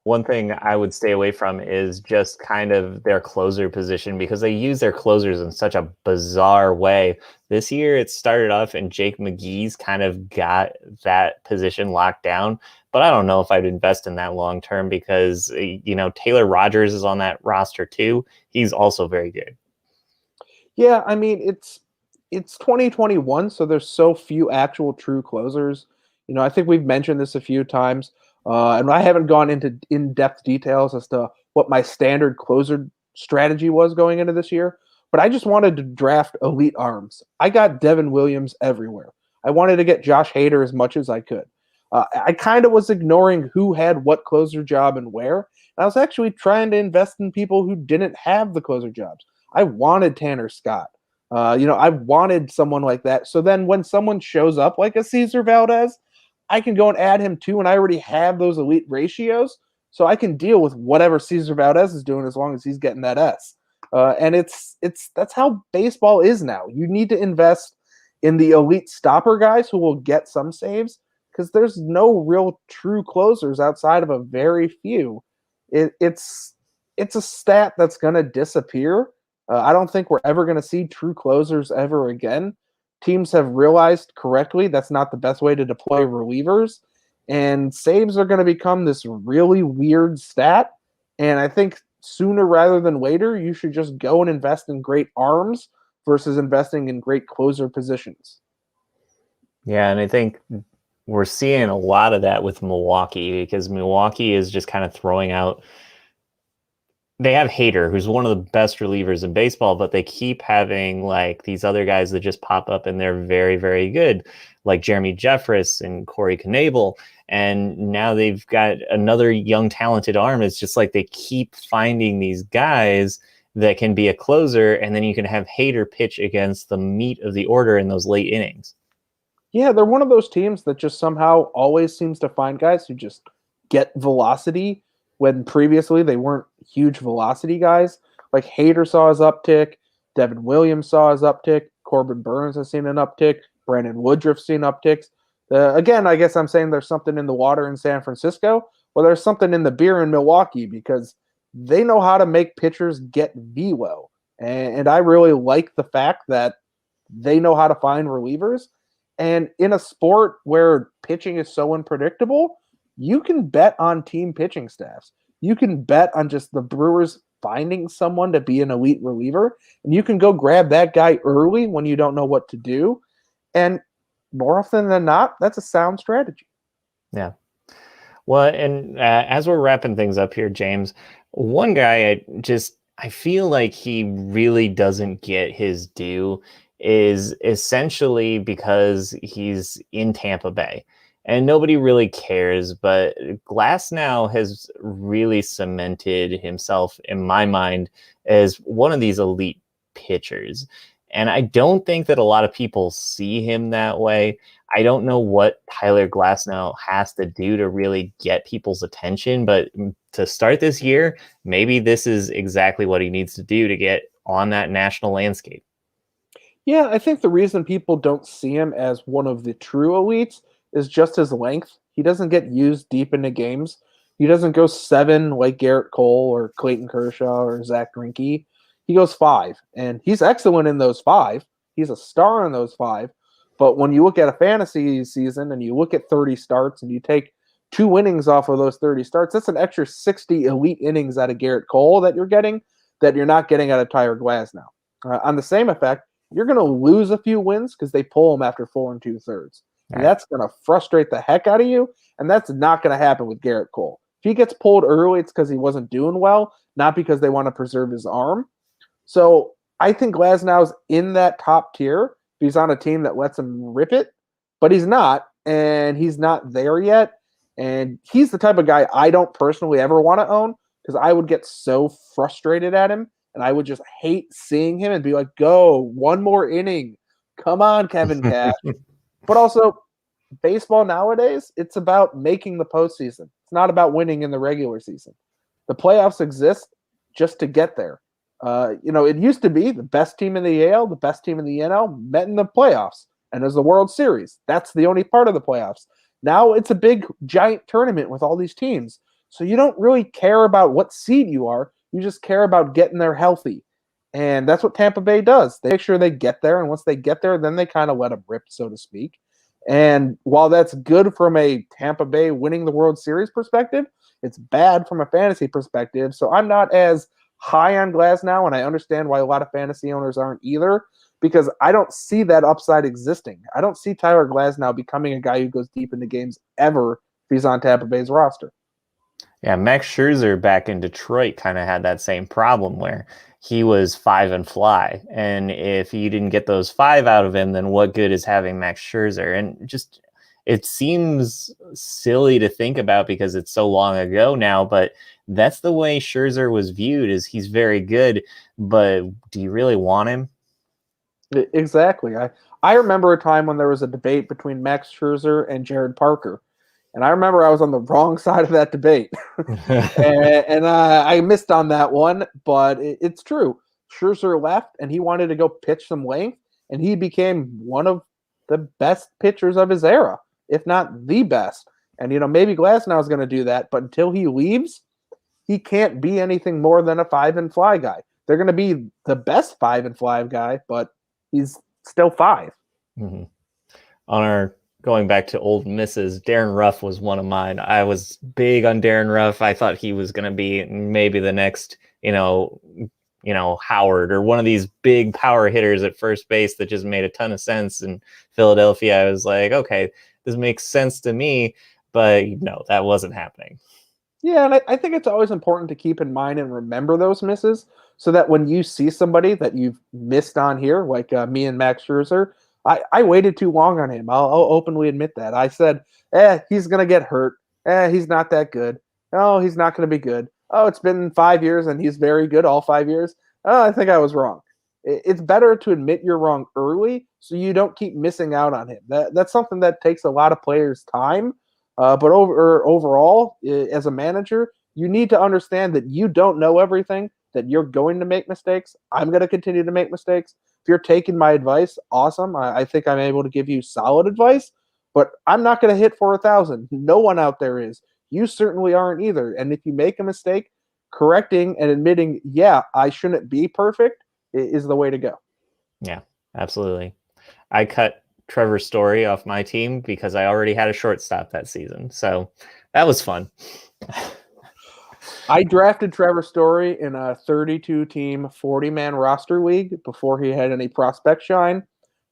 One thing I would stay away from is just kind of their closer position because they use their closers in such a bizarre way. This year it started off and Jake McGee's kind of got that position locked down, but I don't know if I'd invest in that long term because, Taylor Rogers is on that roster too. He's also very good. Yeah, I mean, it's 2021, so there's so few actual true closers. I think we've mentioned this a few times. And I haven't gone into in-depth details as to what my standard closer strategy was going into this year, but I just wanted to draft elite arms. I got Devin Williams everywhere. I wanted to get Josh Hader as much as I could. I kind of was ignoring who had what closer job and where. And I was actually trying to invest in people who didn't have the closer jobs. I wanted Tanner Scott. I wanted someone like that. So then when someone shows up like a Cesar Valdez, I can go and add him too, and I already have those elite ratios, so I can deal with whatever Cesar Valdez is doing as long as he's getting that S. And that's how baseball is now. You need to invest in the elite stopper guys who will get some saves because there's no real true closers outside of a very few. It's a stat that's going to disappear. I don't think we're ever going to see true closers ever again. Teams have realized correctly that's not the best way to deploy relievers, and saves are going to become this really weird stat. And I think sooner rather than later, you should just go and invest in great arms versus investing in great closer positions. Yeah, and I think we're seeing a lot of that with Milwaukee because Milwaukee is just kind of throwing out. They have Hader, who's one of the best relievers in baseball, but they keep having like these other guys that just pop up and they're very, very good, like Jeremy Jeffress and Corey Knebel. And now they've got another young, talented arm. It's just like they keep finding these guys that can be a closer, and then you can have Hader pitch against the meat of the order in those late innings. Yeah, they're one of those teams that just somehow always seems to find guys who just get velocity when previously they weren't huge velocity guys. Like Hader saw his uptick, Devin Williams saw his uptick, Corbin Burns has seen an uptick, Brandon Woodruff's seen upticks. Again, I guess I'm saying there's something in the water in San Francisco, well, there's something in the beer in Milwaukee because they know how to make pitchers get velo. And I really like the fact that they know how to find relievers. And in a sport where pitching is so unpredictable, you can bet on team pitching staffs. You can bet on just the Brewers finding someone to be an elite reliever, and you can go grab that guy early when you don't know what to do. And more often than not, that's a sound strategy. Yeah. Well, and as we're wrapping things up here, James, one guy I feel like he really doesn't get his due is essentially because he's in Tampa Bay and nobody really cares. But Glass now has really cemented himself in my mind as one of these elite pitchers. And I don't think that a lot of people see him that way. I don't know what Tyler Glasnow has to do to really get people's attention, but to start this year, maybe this is exactly what he needs to do to get on that national landscape. Yeah, I think the reason people don't see him as one of the true elites is just his length. He doesn't get used deep into games. He doesn't go 7 like Garrett Cole or Clayton Kershaw or Zach Greinke. He goes 5, and he's excellent in those 5. He's a star in those 5. But when you look at a fantasy season and you look at 30 starts and you take 2 innings off of those 30 starts, that's an extra 60 elite innings out of Garrett Cole that you're not getting out of Tyler Glasnow. On the same effect, you're going to lose a few wins because they pull him after 4 2/3. And Right. that's going to frustrate the heck out of you. And that's not going to happen with Garrett Cole. If he gets pulled early, it's because he wasn't doing well, not because they want to preserve his arm. So I think Glasnow's in that top tier. He's on a team that lets him rip it, but he's not, and he's not there yet. And he's the type of guy I don't personally ever want to own because I would get so frustrated at him. And I would just hate seeing him and be like, go, one more inning. Come on, Kevin Cash. But also, baseball nowadays, it's about making the postseason. It's not about winning in the regular season. The playoffs exist just to get there. It used to be the best team in the AL, the best team in the NL met in the playoffs. And there's the World Series. That's the only part of the playoffs. Now it's a big, giant tournament with all these teams. So you don't really care about what seed you are. You just care about getting there healthy. And that's what Tampa Bay does. They make sure they get there. And once they get there, then they kind of let them rip, so to speak. And while that's good from a Tampa Bay winning the World Series perspective, it's bad from a fantasy perspective. So I'm not as high on Glasnow, and I understand why a lot of fantasy owners aren't either, because I don't see that upside existing. I don't see Tyler Glasnow becoming a guy who goes deep into games ever if he's on Tampa Bay's roster. Yeah, Max Scherzer back in Detroit kind of had that same problem where he was 5 and fly. And if you didn't get those 5 out of him, then what good is having Max Scherzer? And just it seems silly to think about because it's so long ago now, but that's the way Scherzer was viewed is he's very good, but do you really want him? Exactly. I remember a time when there was a debate between Max Scherzer and Jared Parker. And I remember I was on the wrong side of that debate. and I missed on that one, but it's true. Scherzer left, and he wanted to go pitch some length, and he became one of the best pitchers of his era, if not the best. And, maybe Glasnow is going to do that, but until he leaves, he can't be anything more than a 5 and fly guy. They're going to be the best 5 and fly guy, but he's still 5. Mm-hmm. On our going back to old misses, Darren Ruff was one of mine. I was big on Darren Ruff. I thought he was going to be maybe the next, Howard or one of these big power hitters at first base that just made a ton of sense in Philadelphia. I was like, okay, this makes sense to me, but no, that wasn't happening. Yeah, and I think it's always important to keep in mind and remember those misses so that when you see somebody that you've missed on here, like me and Max Scherzer, I waited too long on him. I'll openly admit that. I said, he's going to get hurt. He's not that good. Oh, he's not going to be good. Oh, it's been 5 years and he's very good all 5 years. Oh, I think I was wrong. It's better to admit you're wrong early so you don't keep missing out on him. That's something that takes a lot of players' time. But overall, as a manager, you need to understand that you don't know everything, that you're going to make mistakes. I'm going to continue to make mistakes. If you're taking my advice, awesome. I think I'm able to give you solid advice, but I'm not going to hit for 1,000. No one out there is. You certainly aren't either. And if you make a mistake, correcting and admitting, yeah, I shouldn't be perfect is the way to go. Yeah, absolutely. I cut Trevor Story off my team because I already had a shortstop that season. So that was fun. I drafted Trevor Story in a 32-team, 40-man roster league before he had any prospect shine.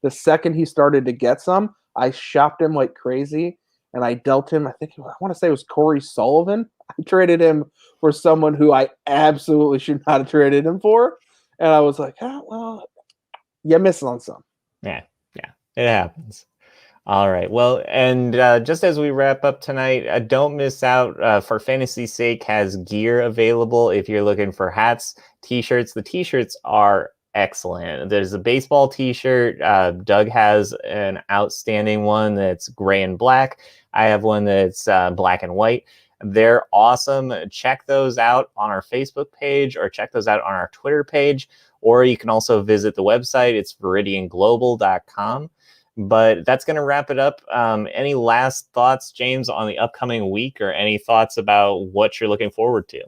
The second he started to get some, I shopped him like crazy, and I dealt him, I want to say it was Corey Sullivan. I traded him for someone who I absolutely should not have traded him for. And I was like, well, you missed on some. Yeah, yeah, it happens. All right. Well, and just as we wrap up tonight, don't miss out. For Fantasy's sake, has gear available if you're looking for hats, t-shirts. The t-shirts are excellent. There's a baseball t-shirt. Doug has an outstanding one that's gray and black. I have one that's black and white. They're awesome. Check those out on our Facebook page or check those out on our Twitter page. Or you can also visit the website. It's viridianglobal.com. But that's going to wrap it up. Any last thoughts, James, on the upcoming week, or any thoughts about what you're looking forward to?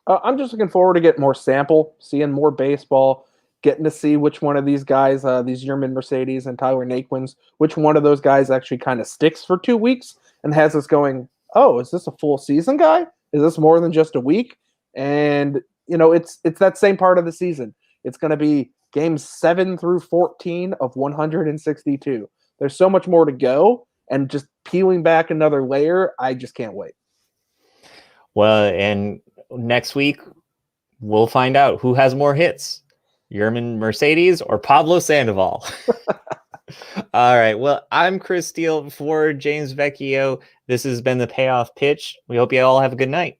I'm just looking forward to getting more sample, seeing more baseball, getting to see which one of these guys, these Yerman Mercedes and Tyler Naquins, which one of those guys actually kind of sticks for 2 weeks and has us going, oh, is this a full season guy? Is this more than just a week? And it's that same part of the season. It's going to be games 7 through 14 of 162. There's so much more to go, and just peeling back another layer, I just can't wait. Well, and next week we'll find out who has more hits, Yerman Mercedes or Pablo Sandoval. All right. Well, I'm Chris Steele for James Vecchio. This has been the Payoff Pitch. We hope you all have a good night.